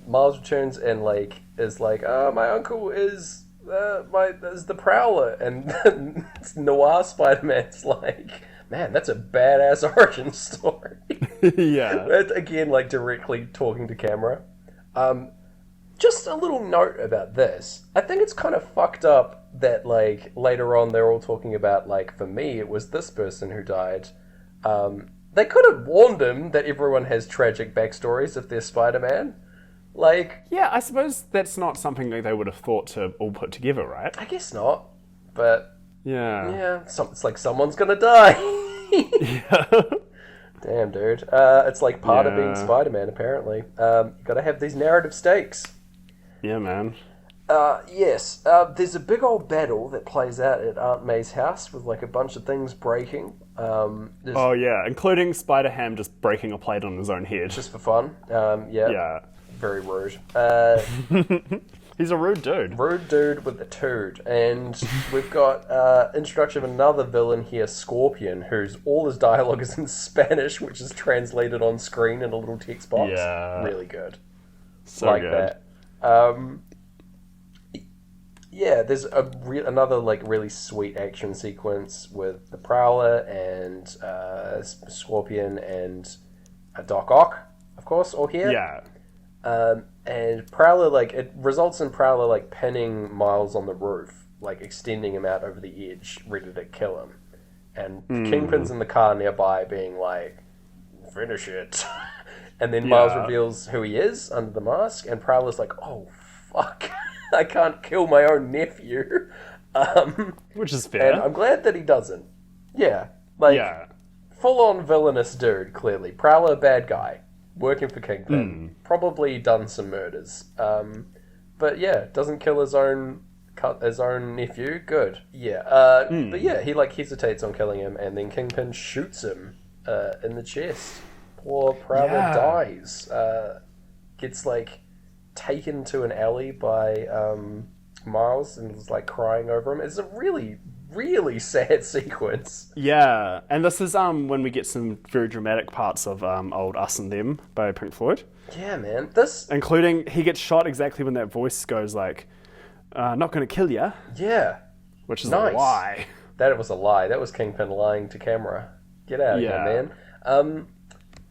Miles returns and like is like, "Oh, my uncle is the Prowler," and Noir Spider-Man's like, "Man, that's a badass origin story." Yeah. Again, like directly talking to camera. Just a little note about this. I think it's kind of fucked up that like later on they're all talking about like, for me it was this person who died. They could have warned him that everyone has tragic backstories if they're Spider-Man. Like, yeah, I suppose that's not something that they would have thought to all put together, right? I guess not, but yeah, it's like someone's gonna die. Yeah. Damn, dude. It's like part of being Spider-Man, apparently. You gotta have these narrative stakes. Yeah, man. Yes. There's a big old battle that plays out at Aunt May's house with like a bunch of things breaking. Oh yeah, including Spider-Ham just breaking a plate on his own head. Just for fun. Yeah. Very rude. He's a rude dude. Rude dude with a tood. And we've got introduction of another villain here, Scorpion, whose all his dialogue is in Spanish, which is translated on screen in a little text box. Yeah. Really good. So like good. That. Yeah, there's another like really sweet action sequence with the Prowler and Scorpion and Doc Ock, of course, all here. Yeah. And Prowler, like, it results in Prowler like pinning Miles on the roof, like extending him out over the edge, ready to kill him. And Kingpin's in the car nearby, being like, "Finish it." And then Miles reveals who he is under the mask, and Prowler's like, "Oh fuck, I can't kill my own nephew." Which is fair. And I'm glad that he doesn't. Yeah, like full-on villainous dude. Clearly, Prowler, bad guy, working for Kingpin, probably done some murders. But yeah, doesn't kill his own nephew. Good. Yeah. But yeah, he like hesitates on killing him, and then Kingpin shoots him in the chest. Poor Prowler dies. Gets like taken to an alley by Miles and is like crying over him. It's a really, really sad sequence. Yeah, and this is when we get some very dramatic parts of old Us and Them by Pink Floyd. Yeah, man. Including, he gets shot exactly when that voice goes like, not gonna kill ya. Yeah. Which is a lie. That was a lie. That was Kingpin lying to camera. Get out of here, man.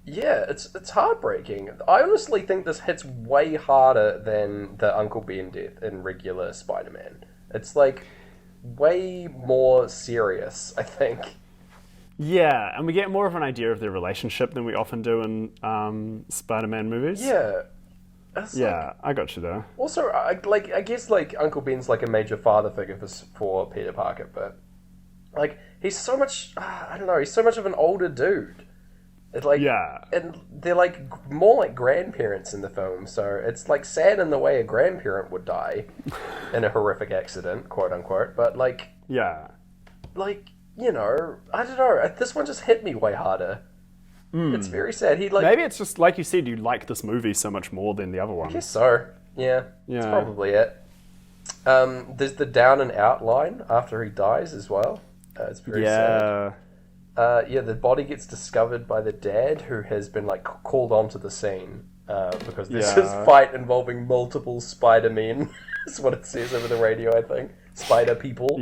Yeah, it's heartbreaking. I honestly think this hits way harder than the Uncle Ben death in regular Spider-Man. It's like way more serious, I think. Yeah, and we get more of an idea of their relationship than we often do in Spider-Man movies. Yeah. I got you there. Also, I guess like Uncle Ben's like a major father figure for Peter Parker, but like he's so much, I don't know, he's so much of an older dude. It's like, and they're like more like grandparents in the film, so it's like sad in the way a grandparent would die in a horrific accident, quote unquote. But like, you know, I don't know. This one just hit me way harder. It's very sad. Maybe it's just like you said, you like this movie so much more than the other one. I guess so. Yeah. That's probably it. There's the down and out line after he dies as well. It's very sad. The body gets discovered by the dad, who has been like called onto the scene because there's this fight involving multiple Spider-Men. That's what it says over the radio, I think. Spider people.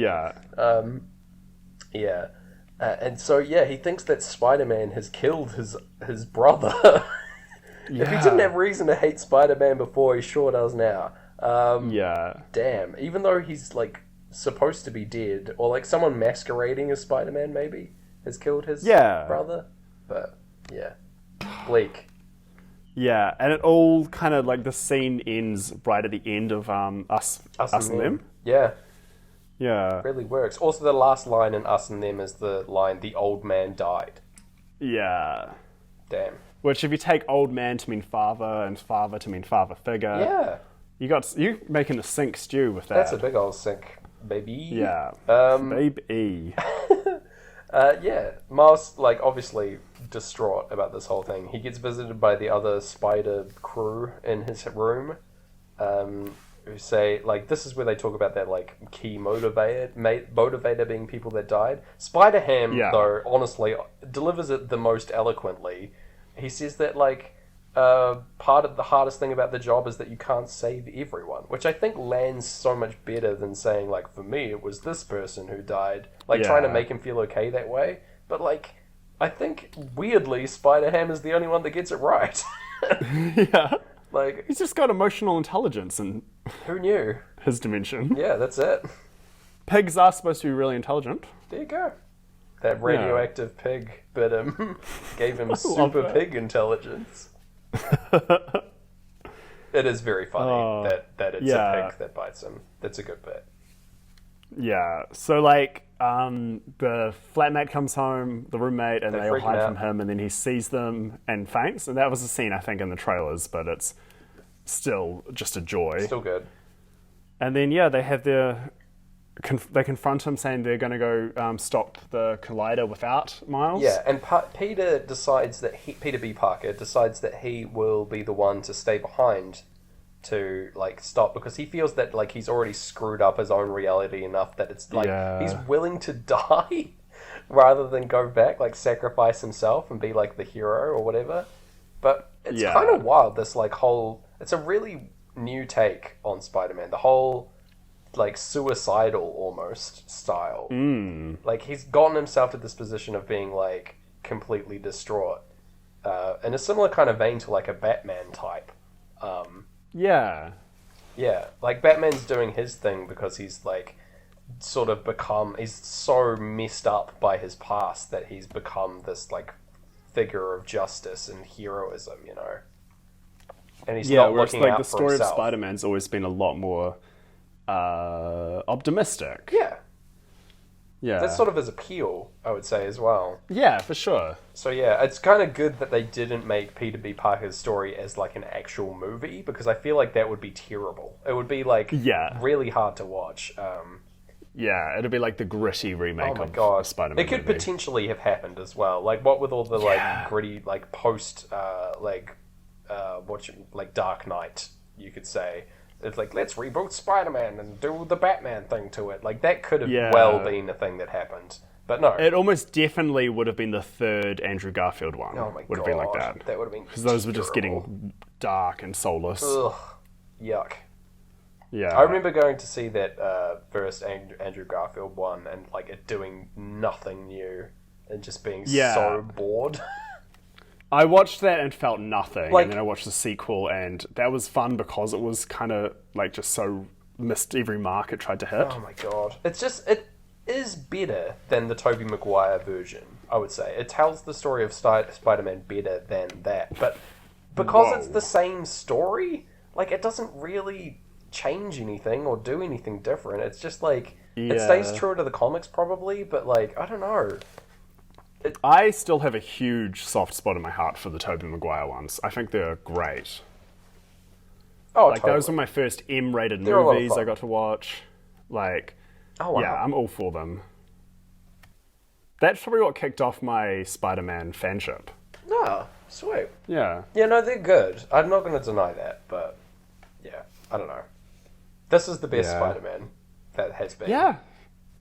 And so, he thinks that Spider-Man has killed his brother. If he didn't have reason to hate Spider-Man before, he sure does now. Damn. Even though he's, like, supposed to be dead, or, like, someone masquerading as Spider-Man, maybe, has killed his brother. But, bleak. Yeah, and it all kind of, like, the scene ends right at the end of Us and Them. Yeah. Yeah. Really works. Also, the last line in Us and Them is the line, "The old man died." Yeah. Damn. Which, if you take old man to mean father and father to mean father figure, you making a sink stew with that. That's a big old sink, baby. Yeah. Baby. Miles, like, obviously distraught about this whole thing. He gets visited by the other spider crew in his room, who say, like, this is where they talk about that, like, key motivator being people that died. Spider-Ham, though, honestly, delivers it the most eloquently. He says that, like, part of the hardest thing about the job is that you can't save everyone, which I think lands so much better than saying, like, for me, it was this person who died. Like, trying to make him feel okay that way. But, like, I think, weirdly, Spider-Ham is the only one that gets it right. Like, he's just got emotional intelligence, and who knew? His dimension. Yeah, that's it. Pigs are supposed to be really intelligent. There you go. That radioactive pig bit him, gave him super pig intelligence. It is very funny that it's a pig that bites him. That's a good bit. Yeah. So, like, the flatmate comes home, the roommate, and they all hide from him, and then he sees them and faints. And that was a scene, I think, in the trailers, but it's still just a joy. Still good. And then, they have they confront him, saying they're going to go stop the collider without Miles. Yeah, and Peter B. Parker decides that he will be the one to stay behind to, like, stop, because he feels that, like, he's already screwed up his own reality enough that it's like he's willing to die rather than go back, like, sacrifice himself and be, like, the hero or whatever. But it's kind of wild, this, like, whole... It's a really new take on Spider-Man. The whole, like, suicidal almost style. Like, he's gotten himself to this position of being, like, completely distraught. In a similar kind of vein to, like, a Batman type. Yeah, like, Batman's doing his thing because he's, like, sort of he's so messed up by his past that he's become this, like, figure of justice and heroism, you know? And he's not looking out for himself. The story of Spider-Man's always been a lot more optimistic. Yeah. That's sort of his appeal, I would say, as well. Yeah, for sure. So yeah, it's kind of good that they didn't make Peter B. Parker's story as like an actual movie, because I feel like that would be terrible. It would be like really hard to watch. Yeah, it'd be like the gritty remake of Spider-Man It could movie. potentially have happened as well. Like, what with all the like gritty, like post, Dark Knight, you could say. It's like, let's reboot Spider-Man and do the Batman thing to it. Like, that could have well been a thing that happened. But no. It almost definitely would have been the third Andrew Garfield one. Oh my god. Would have been like that. That would have been because those were just getting dark and soulless. Ugh. Yuck. Yeah. I remember going to see that first Andrew Garfield one and like it doing nothing new and just being so bored. I watched that and felt nothing, and then I watched the sequel, and that was fun because it was kind of like just so missed every mark it tried to hit. Oh my god. It is better than the Tobey Maguire version, I would say. It tells the story of Spider-Man better than that, but because it's the same story, like it doesn't really change anything or do anything different. It's just like it stays true to the comics probably, but like I don't know. I still have a huge soft spot in my heart for the Tobey Maguire ones. I think they're great. Oh, like those were my first M-rated movies I got to watch. Like, I'm all for them. That's probably what kicked off my Spider-Man fanship. Oh, sweet. Yeah. Yeah, no, they're good. I'm not going to deny that, but yeah, I don't know. This is the best Spider-Man that has been. Yeah.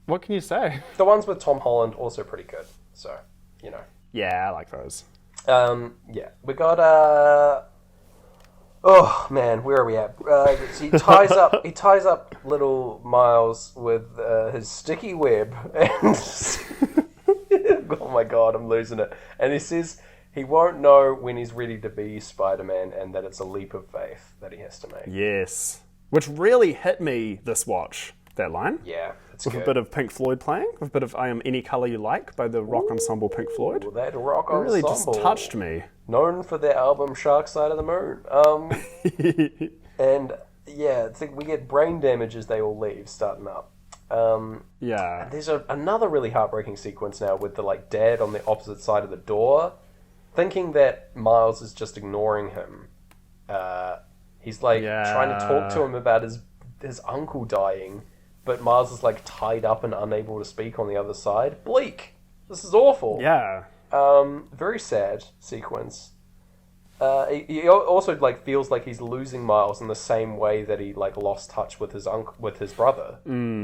What can you say? The ones with Tom Holland also pretty good. So, you know. Yeah, I like those. We got oh man, where are we at? He ties up little Miles with his sticky web, and oh my god, I'm losing it. And he says he won't know when he's ready to be Spider-Man, and that it's a leap of faith that he has to make. Yes, which really hit me this watch. That line. Yeah, it's with good. A bit of Pink Floyd playing, with a bit of I Am Any Colour You Like by the rock ensemble Pink Floyd. That rock ensemble. It really just touched me. Known for their album Shark Side of the Moon. And yeah, I think we get brain damage as they all leave, starting up. There's another really heartbreaking sequence now with the like dad on the opposite side of the door, thinking that Miles is just ignoring him. He's like trying to talk to him about his uncle dying. But Miles is like tied up and unable to speak on the other side. Bleak. This is awful. Yeah. Very sad sequence. He also like feels like he's losing Miles in the same way that he like lost touch with his brother,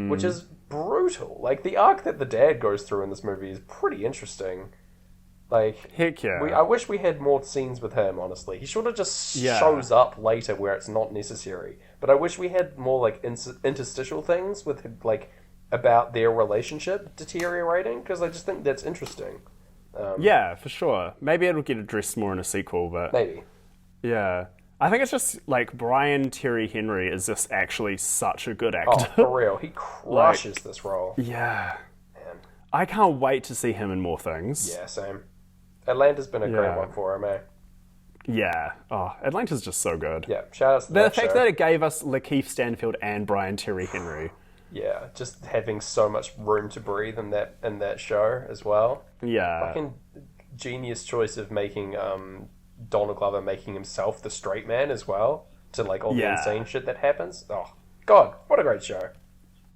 which is brutal. Like the arc that the dad goes through in this movie is pretty interesting. Like, heck yeah. I wish we had more scenes with him, honestly. He sort of just shows up later where it's not necessary. But I wish we had more, like, interstitial things with, like, about their relationship deteriorating, because I just think that's interesting. Yeah, for sure. Maybe it'll get addressed more in a sequel, but... Maybe. Yeah. I think it's just, like, Brian Terry Henry is just actually such a good actor. Oh, for real. He crushes this role. Yeah. Man. I can't wait to see him in more things. Yeah, same. Atlanta's been a great one for him, eh? Yeah. Oh, Atlanta's just so good. Yeah, shout out to the fact that it gave us Lakeith Stanfield and Brian Terry Henry. Yeah, just having so much room to breathe in that show as well. Yeah. Fucking genius choice of making Donald Glover making himself the straight man as well, to like all the insane shit that happens. Oh god, what a great show.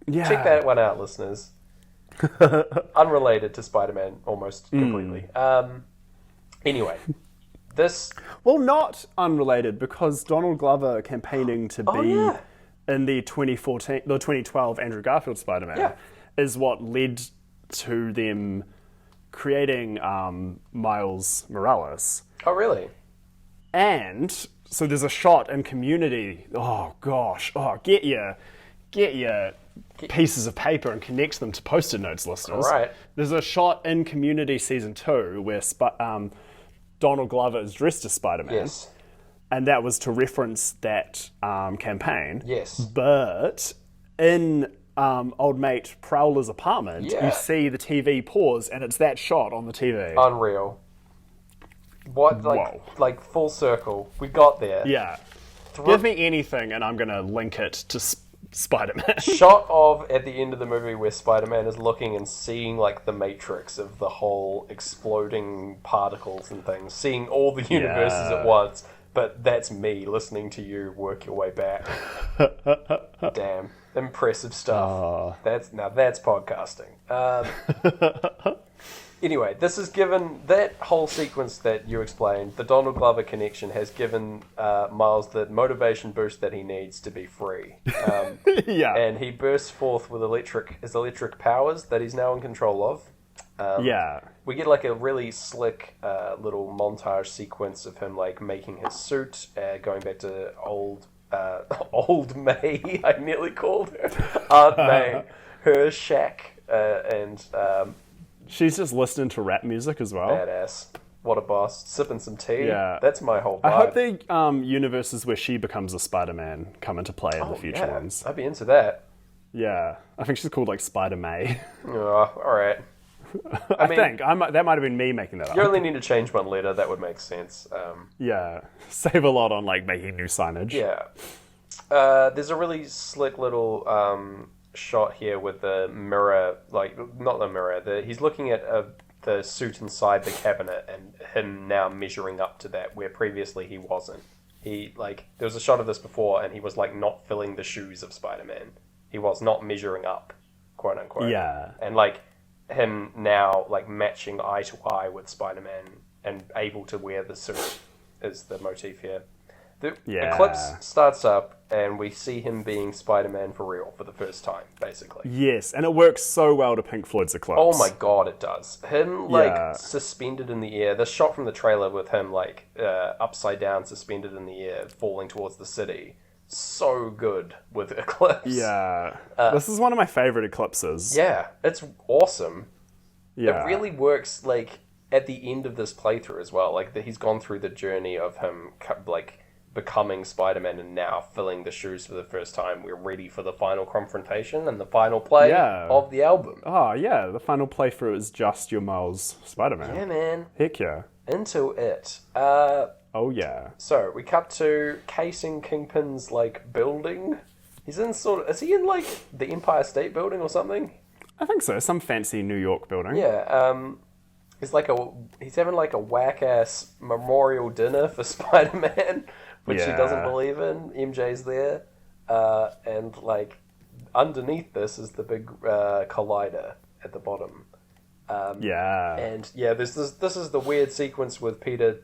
Yeah. Check that one out, listeners. Unrelated to Spider-Man almost completely. Anyway, this... Well, not unrelated, because Donald Glover campaigning to be in the 2012 Andrew Garfield Spider-Man is what led to them creating Miles Morales. Oh, really? And so there's a shot in Community. Oh, gosh. Oh, get your pieces of paper and connect them to Post-it notes, listeners. All right. There's a shot in Community Season 2 where Donald Glover is dressed as Spider-Man. Yes. And that was to reference that campaign. Yes. But in old mate Prowler's apartment, you see the TV pause, and it's that shot on the TV. Unreal. What, like full circle. We got there. Yeah. Give me anything, and I'm going to link it to Spider-Man. Shot of at the end of the movie where Spider-Man is looking and seeing like the matrix of the whole exploding particles and things, seeing all the universes at once. But that's me listening to you work your way back. Damn, impressive stuff. That's podcasting. Anyway, this has given that whole sequence that you explained, the Donald Glover connection has given Miles the motivation boost that he needs to be free. And he bursts forth with his electric powers that he's now in control of. We get like a really slick little montage sequence of him like making his suit, going back to old May. I nearly called her Aunt May. Her shack and. She's just listening to rap music as well. Badass. What a boss. Sipping some tea. Yeah. That's my whole vibe. I hope the universes where she becomes a Spider-Man come into play in the future ones. I'd be into that. Yeah. I think she's called like Spider-May. Oh, alright. I think. That might have been me making that up. You only need to change one letter. That would make sense. Yeah. Save a lot on like making new signage. Yeah. There's a really slick little... shot here with the mirror, like not the mirror. He's looking at the suit inside the cabinet, and him now measuring up to that, where previously he wasn't. There was a shot of this before, and he was like not filling the shoes of Spider-Man. He was not measuring up, quote unquote. Yeah. And like him now, like matching eye to eye with Spider-Man and able to wear the suit is the motif here. The eclipse starts up, and we see him being Spider-Man for real for the first time, basically. Yes, and it works so well to Pink Floyd's Eclipse. Oh my god, it does. Him, suspended in the air. The shot from the trailer with him, upside down, suspended in the air, falling towards the city. So good with Eclipse. Yeah. This is one of my favorite eclipses. Yeah, it's awesome. Yeah. It really works, at the end of this playthrough as well. He's gone through the journey of him, becoming Spider-Man and now filling the shoes for the first time. We're ready for the final confrontation and the final play of the album. Oh, yeah. The final playthrough is just your Miles Spider-Man. Yeah, man. Heck yeah. Into it. Oh, yeah. So, we cut to casing Kingpin's, building. He's in is he in, the Empire State Building or something? I think so. Some fancy New York building. Yeah, he's having, a whack-ass memorial dinner for Spider-Man, which he doesn't believe in. MJ's there. And, underneath this is the big collider at the bottom. And, this is the weird sequence with Peter,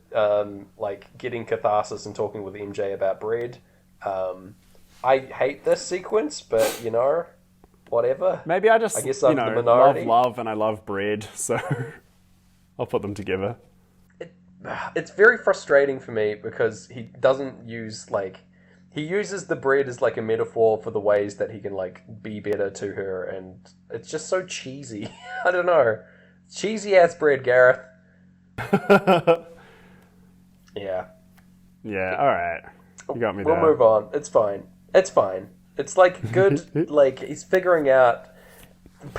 getting catharsis and talking with MJ about bread. I hate this sequence, but, whatever. Maybe I guess I'm the minority. love and I love bread, so I'll put them together. It's very frustrating for me because he doesn't use, he uses the bread as, a metaphor for the ways that he can, be better to her, and it's just so cheesy. I don't know. Cheesy-ass bread, Gareth. Yeah. Yeah, alright. You got me there. We'll move on. It's fine. It's good, he's figuring out...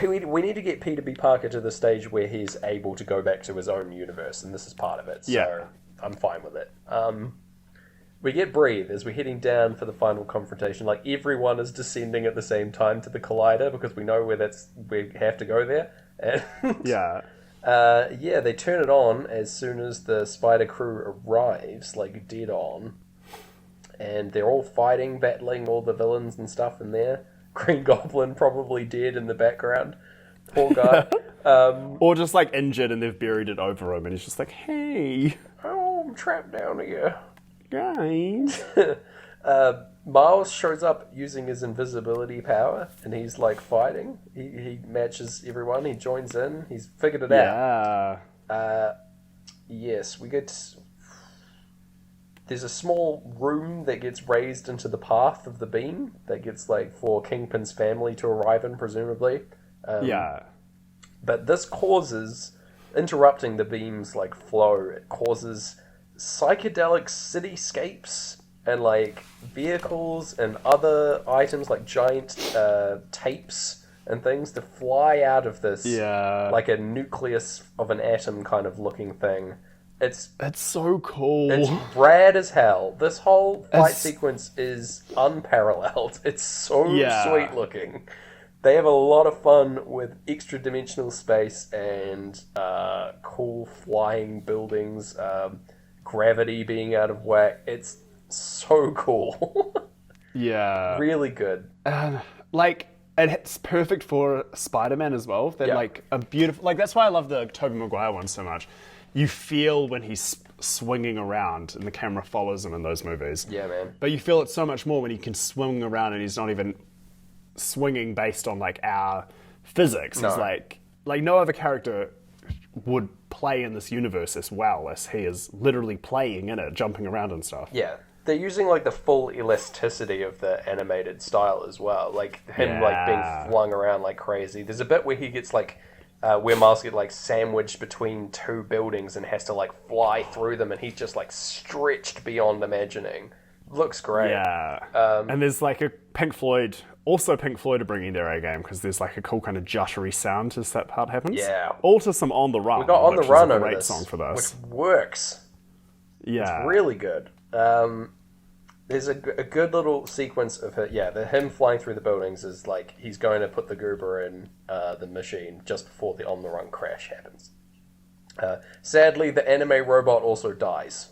We need to get Peter B. Parker to the stage where he's able to go back to his own universe, and this is part of it, so I'm fine with it. We get Breathe as we're heading down for the final confrontation. Everyone is descending at the same time to the collider because we know we have to go there. And they turn it on as soon as the Spider crew arrives, dead on. And they're all fighting, battling all the villains and stuff in there. Green Goblin probably dead in the background. Poor guy. Or just injured and they've buried it over him and he's just hey. Oh, I'm trapped down here. Guys. Miles shows up using his invisibility power and he's fighting. He matches everyone. He joins in. He's figured it out. Yes, we get... There's a small room that gets raised into the path of the beam that gets, for Kingpin's family to arrive in, presumably. But this causes, interrupting the beam's, flow, it causes psychedelic cityscapes and, vehicles and other items, giant tapes and things to fly out of this, a nucleus of an atom kind of looking thing. It's so cool. It's rad as hell. This whole fight sequence is unparalleled. It's so sweet looking. They have a lot of fun with extra-dimensional space and cool flying buildings, gravity being out of whack. It's so cool. Yeah. Really good. Like, it's perfect for Spider-Man as well. They're like a beautiful... Like, that's why I love the Tobey Maguire one so much. You feel when he's swinging around and the camera follows him in those movies. Yeah, man. But you feel it so much more when he can swing around and he's not even swinging based on like our physics. He's like no other character would play in this universe as well as he is literally playing in it, jumping around and stuff. Yeah. They're using like the full elasticity of the animated style as well. Like him like being flung around like crazy. There's a bit where he gets like where Miles gets like sandwiched between two buildings and has to like fly through them, and he's just like stretched beyond imagining. Looks great. Yeah. And there's like a Pink Floyd are bringing their A game because there's like a cool kind of juttery sound as that part happens. Yeah. All to some On the Run. We got On the Run over great this, song for this, which works. Yeah. It's really good. There's a good little sequence of him flying through the buildings is like he's going to put the goober in the machine just before the On the Run crash happens. Sadly, the anime robot also dies.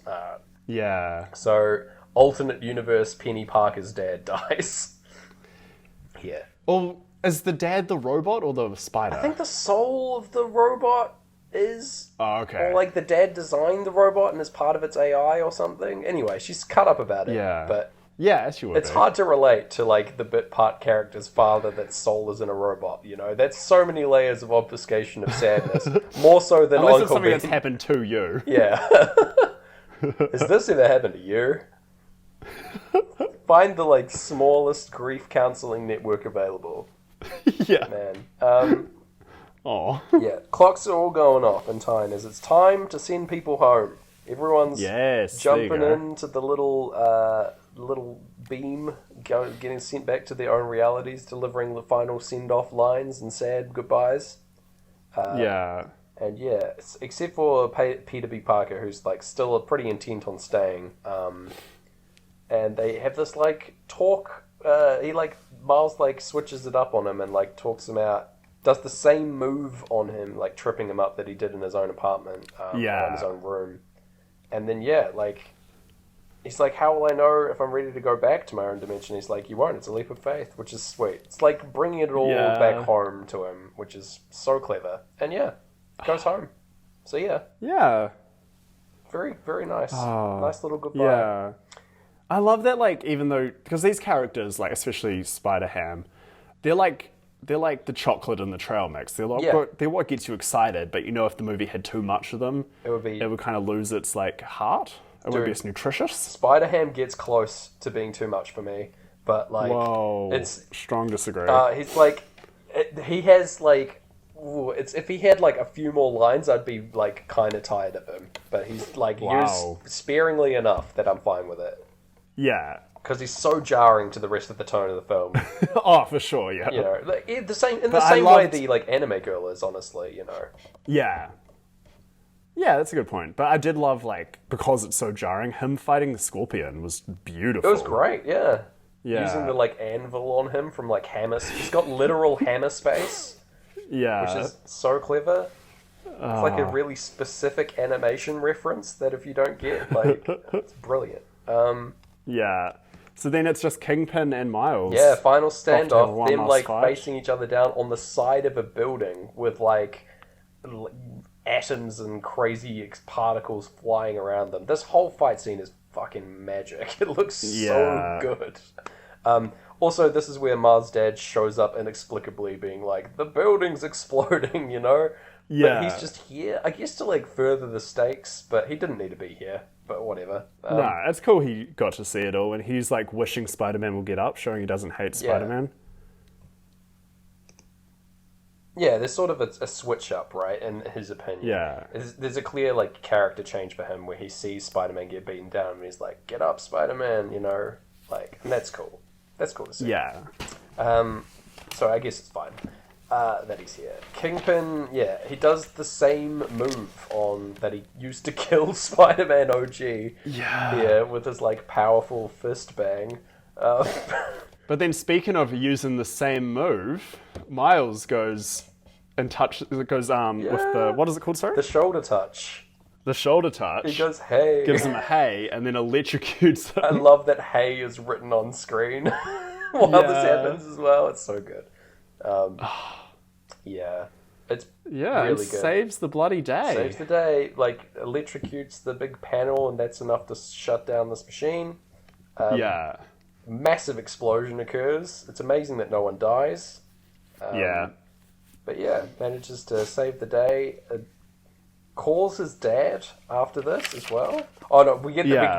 So, alternate universe, Penny Parker's dad dies. Yeah. Well, is the dad the robot or the spider? I think the soul of the robot is... Oh, okay. Or like the dad designed the robot and is part of its AI or something. Anyway, she's cut up about it. Yeah. But yeah, she would it's hard to relate to like the bit part character's father that soul is in a robot, you know? That's so many layers of obfuscation of sadness. More so than Unless Uncle it's something Ben. that's happened to you. Yeah. Has this ever happened to you? Find the like smallest grief counseling network available. Yeah. Man. Oh. Yeah, clocks are all going off in time as it's time to send people home. Everyone's jumping into the little beam, getting sent back to their own realities, delivering the final send-off lines and sad goodbyes. And yeah, except for Peter B. Parker, who's like still pretty intent on staying. And they have this like talk. Miles like switches it up on him and like talks him out. Does the same move on him, like tripping him up that he did in his own apartment, in his own room. And then, he's like, how will I know if I'm ready to go back to my own dimension? He's like, you won't, it's a leap of faith, which is sweet. It's like bringing it all back home to him, which is so clever. And goes home. So Yeah. Very, very nice. Nice little goodbye. Yeah. I love that, like, even though, because these characters, like, especially Spider-Ham, they're like the chocolate in the trail mix. They're what gets you excited, but you know if the movie had too much of them, it would kind of lose its like heart. It wouldn't be as nutritious. Spider-Ham gets close to being too much for me, but like it's strong disagree. He's like he has like if he had like a few more lines, I'd be like kind of tired of him. But he's like used sparingly enough that I'm fine with it. Yeah. Because he's so jarring to the rest of the tone of the film. Oh, for sure, yeah. You know, like, in the same way the like anime girl is, honestly, you know. Yeah. Yeah, that's a good point. But I did love, like, because it's so jarring, him fighting the Scorpion was beautiful. It was great, yeah. Using the like anvil on him from like hammer. He's got literal hammer space. Yeah. Which is so clever. It's like a really specific animation reference that if you don't get, like, it's brilliant. Yeah. So then it's just Kingpin and Miles. Yeah, final standoff. Them like facing each other down on the side of a building with like atoms and crazy particles flying around them. This whole fight scene is fucking magic. It looks so good. Also, this is where Miles' dad shows up inexplicably being like, the building's exploding, you know? Yeah. But he's just here, I guess to like further the stakes, but he didn't need to be here. But whatever. No, it's cool he got to see it all, and he's like wishing Spider-Man will get up, showing he doesn't hate Spider-Man. Yeah, there's sort of a switch up, right, in his opinion. Yeah. There's a clear like character change for him where he sees Spider-Man get beaten down and he's like, get up, Spider-Man, you know? Like, and that's cool. That's cool to see. Yeah. So I guess it's fine. that he's here. Kingpin, yeah, he does the same move on that he used to kill Spider-Man OG. Yeah, with his like powerful fist bang. But then, speaking of using the same move, Miles goes with the, what is it called? Sorry, the shoulder touch. The shoulder touch. He goes, "Hey," gives him a hey, and then electrocutes him. I love that "hey" is written on screen while this happens as well. It's so good. Yeah, it's really good. Saves the bloody day. Saves the day. Like electrocutes the big panel, and that's enough to shut down this machine. Massive explosion occurs. It's amazing that no one dies. But yeah, manages to save the day. Calls his dad after this as well. Oh no, we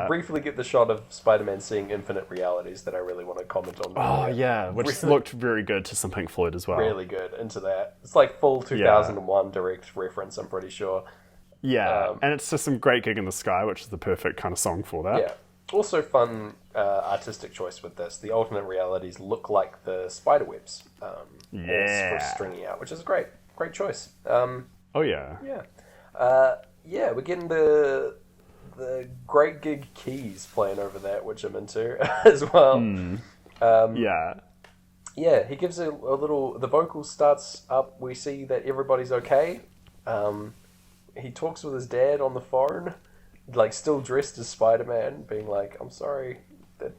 briefly get the shot of Spider-Man seeing infinite realities that I really want to comment on. Oh yeah, which looked very good to some Pink Floyd as well. Really good into that. It's like full 2001 direct reference, I'm pretty sure. Yeah, and it's just some great Gig in the Sky, which is the perfect kind of song for that. Yeah. Also fun artistic choice with this. The alternate realities look like the spider webs for stringing out, which is a great choice. Yeah, we're getting the great gig keys playing over that, which I'm into as well. He gives a little. The vocal starts up. We see that everybody's okay. He talks with his dad on the phone, like still dressed as Spider-Man, being like, "I'm sorry, that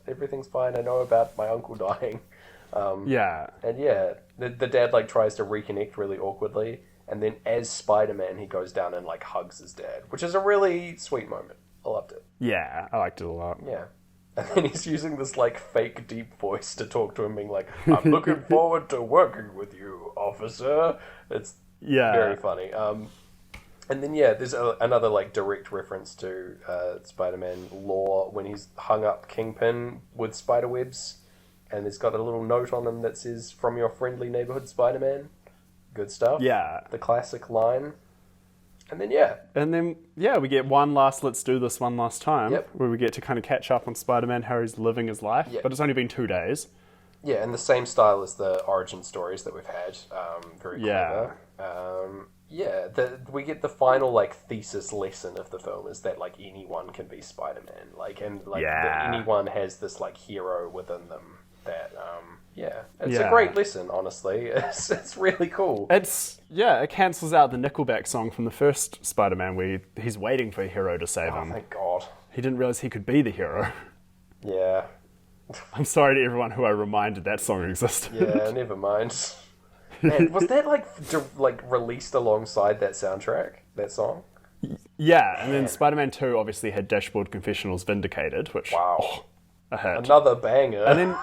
everything's fine. I know about my uncle dying." And the dad like tries to reconnect really awkwardly, and then as Spider-Man, he goes down and like hugs his dad, which is a really sweet moment. I loved it. Yeah, I liked it a lot. Yeah. And then he's using this like fake deep voice to talk to him, being like, "I'm looking forward to working with you, officer." It's very funny. And then there's another like direct reference to Spider-Man lore when he's hung up Kingpin with spiderwebs, and there's got a little note on him that says, "From your friendly neighbourhood Spider-Man." Good stuff. Yeah. The classic line. And then we get one last let's do this one last time, where we get to kind of catch up on Spider-Man, how he's living his life, but it's only been 2 days. Yeah, and the same style as the origin stories that we've had. Very clever. We get the final like thesis lesson of the film is that like anyone can be Spider-Man, that anyone has this like hero within them. That it's a great lesson. Honestly, it's really cool. It cancels out the Nickelback song from the first Spider-Man where he's waiting for a hero to save him. Oh, thank God. He didn't realize he could be the hero. Yeah. I'm sorry to everyone who I reminded that song existed. Yeah, never mind. Man, was that like released alongside that soundtrack? That song? Yeah, and then Spider-Man 2 obviously had Dashboard Confessionals Vindicated, which a hit. Another banger. And then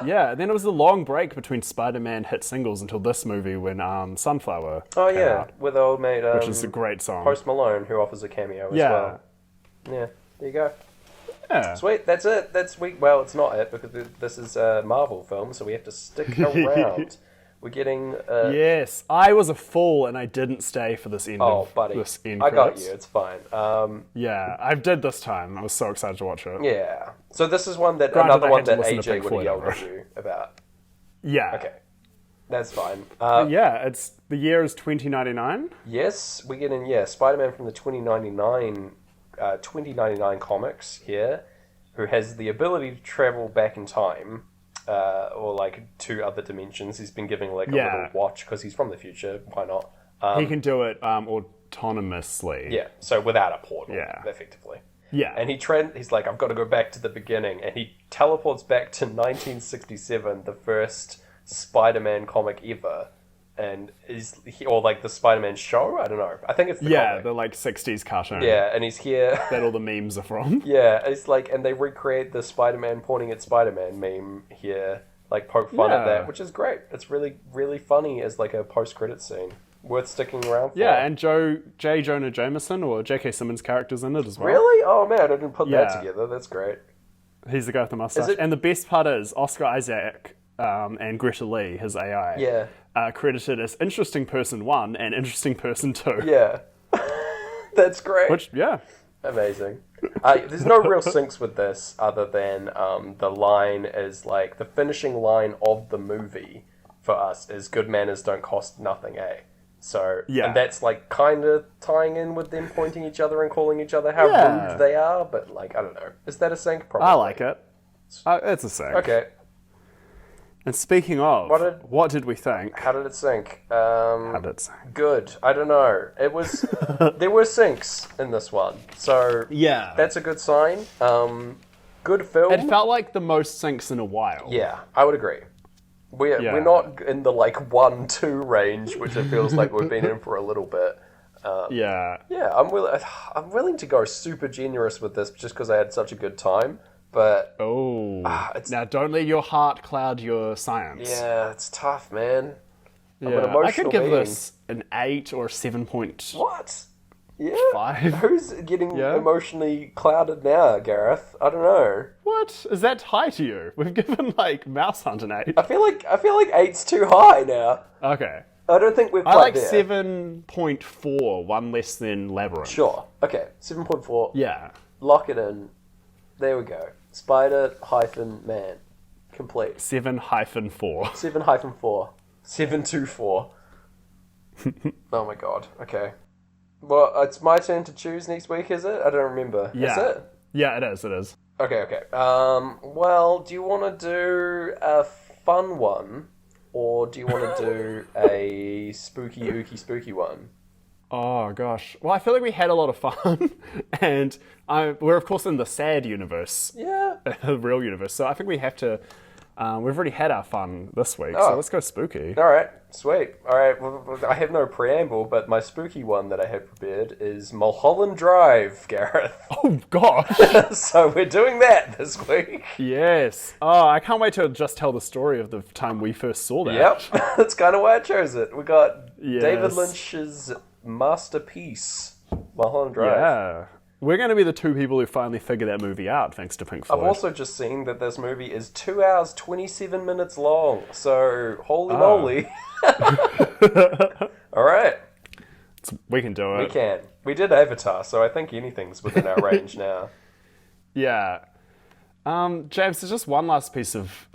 then it was a long break between Spider-Man hit singles until this movie when Sunflower came out, with old mate which is a great song. Post Malone, who offers a cameo as well. Yeah, there you go. Yeah. Sweet, that's it. Well, it's not it because this is a Marvel film, so we have to stick around. We're getting... Yes, I was a fool and I didn't stay for this end. Oh, buddy, this end I got credits. you. It's fine. I did this time. I was so excited to watch it. Yeah. So this is another one that AJ would have yelled at you about. Yeah. Okay. That's fine. It's the year is 2099. Yes, we're getting Spider-Man from the 2099 comics here, who has the ability to travel back in time. Or like to other dimensions. He's been given like a little watch because he's from the future. Why not? He can do it autonomously. Yeah, so without a portal, effectively. Yeah. And he's like, I've got to go back to the beginning. And he teleports back to 1967, the first Spider-Man comic ever. And or like the Spider-Man show? I don't know. I think it's the comic. The like 60s cartoon. Yeah, and he's here. That all the memes are from. Yeah, it's like, and they recreate the Spider-Man pointing at Spider-Man meme here, like poke fun at that, which is great. It's really, really funny as like a post-credit scene. Worth sticking around for. Yeah, and J. Jonah Jameson or J.K. Simmons' character's in it as well. Really? Oh man, I didn't put that together. That's great. He's the guy with the mustache. And the best part is Oscar Isaac and Greta Lee, his AI, credited as Interesting Person 1 and Interesting Person 2. Yeah. That's great. Which, amazing. There's no real syncs with this other than the line is like the finishing line of the movie for us is good manners don't cost nothing, eh? So, Yeah. and that's like kind of tying in with them pointing each other and calling each other how rude they are, but like, I don't know. Is that a sync? Probably. I like it. It's a sync. Okay. And speaking of, what did we think? How did it sync? How did it sync? Good. I don't know. It was there were syncs in this one, so Yeah. that's a good sign. Good film. It felt like the most syncs in a while. Yeah, I would agree. We're not in the like 1-2 range, which it feels like we've been in for a little bit. Yeah. Yeah, I'm willing to go super generous with this just because I had such a good time. But now don't let your heart cloud your science. Yeah, it's tough, man. I'm an Yeah, emotional I could give being. this an 8 or 7.5. What? Yeah. Who's getting emotionally clouded now, Gareth? I don't know. What? Is that high to you? We've given like Mouse Hunt an 8. I feel like 8's too high now. Okay. I don't think we're quite I like there. 7.4, one less than Labyrinth. Sure. Okay. 7.4. Yeah. Lock it in. There we go. Spider-Man. Complete. 7-4. 7-4. 724. Oh my god. Okay. Well, it's my turn to choose next week, is it? I don't remember. Yeah. Is it? Yeah, it is. It is. Okay. Well, do you want to do a fun one? Or do you want to do a spooky one? Oh, gosh. Well, I feel like we had a lot of fun. And we're, of course, in the sad universe. Yeah. The real universe. So I think we have to... we've already had our fun this week, so let's go spooky. All right. Sweet. All right. Well, I have no preamble, but my spooky one that I have prepared is Mulholland Drive, Gareth. Oh, gosh. So we're doing that this week. Yes. Oh, I can't wait to just tell the story of the time we first saw that. Yep. That's kind of why I chose it. We got David Lynch's masterpiece, Mulholland Drive. Yeah. We're going to be the two people who finally figure that movie out, thanks to Pink Floyd. I've also just seen that this movie is 2 hours, 27 minutes long. So, holy moly. All right. We can do it. We can. We did Avatar, so I think anything's within our range now. Yeah. James, there's just one last piece of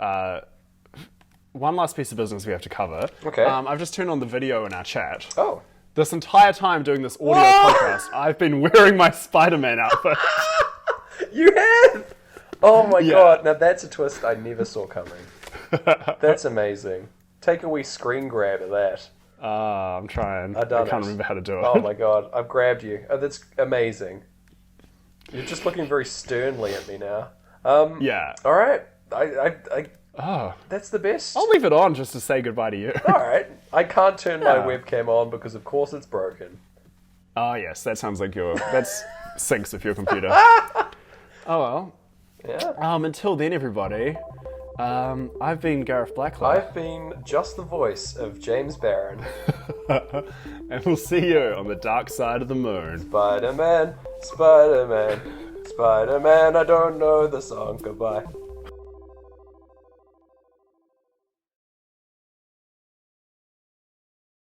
business we have to cover. Okay. I've just turned on the video in our chat. Oh. This entire time doing this audio podcast, I've been wearing my Spider-Man outfit. You have? Oh my god. Now that's a twist I never saw coming. That's amazing. Take a wee screen grab of that. I'm trying. I can't remember how to do it. Oh my god. I've grabbed you. Oh, that's amazing. You're just looking very sternly at me now. Yeah. All right. Oh. That's the best. I'll leave it on just to say goodbye to you. All right. I can't turn my webcam on because, of course, it's broken. Oh, yes. That sounds like that's syncs with your computer. Oh, well. Yeah. Until then, everybody, I've been Gareth Blacklaw. I've been just the voice of James Barron. And we'll see you on the dark side of the moon. Spider-Man, Spider-Man, Spider-Man, I don't know the song. Goodbye.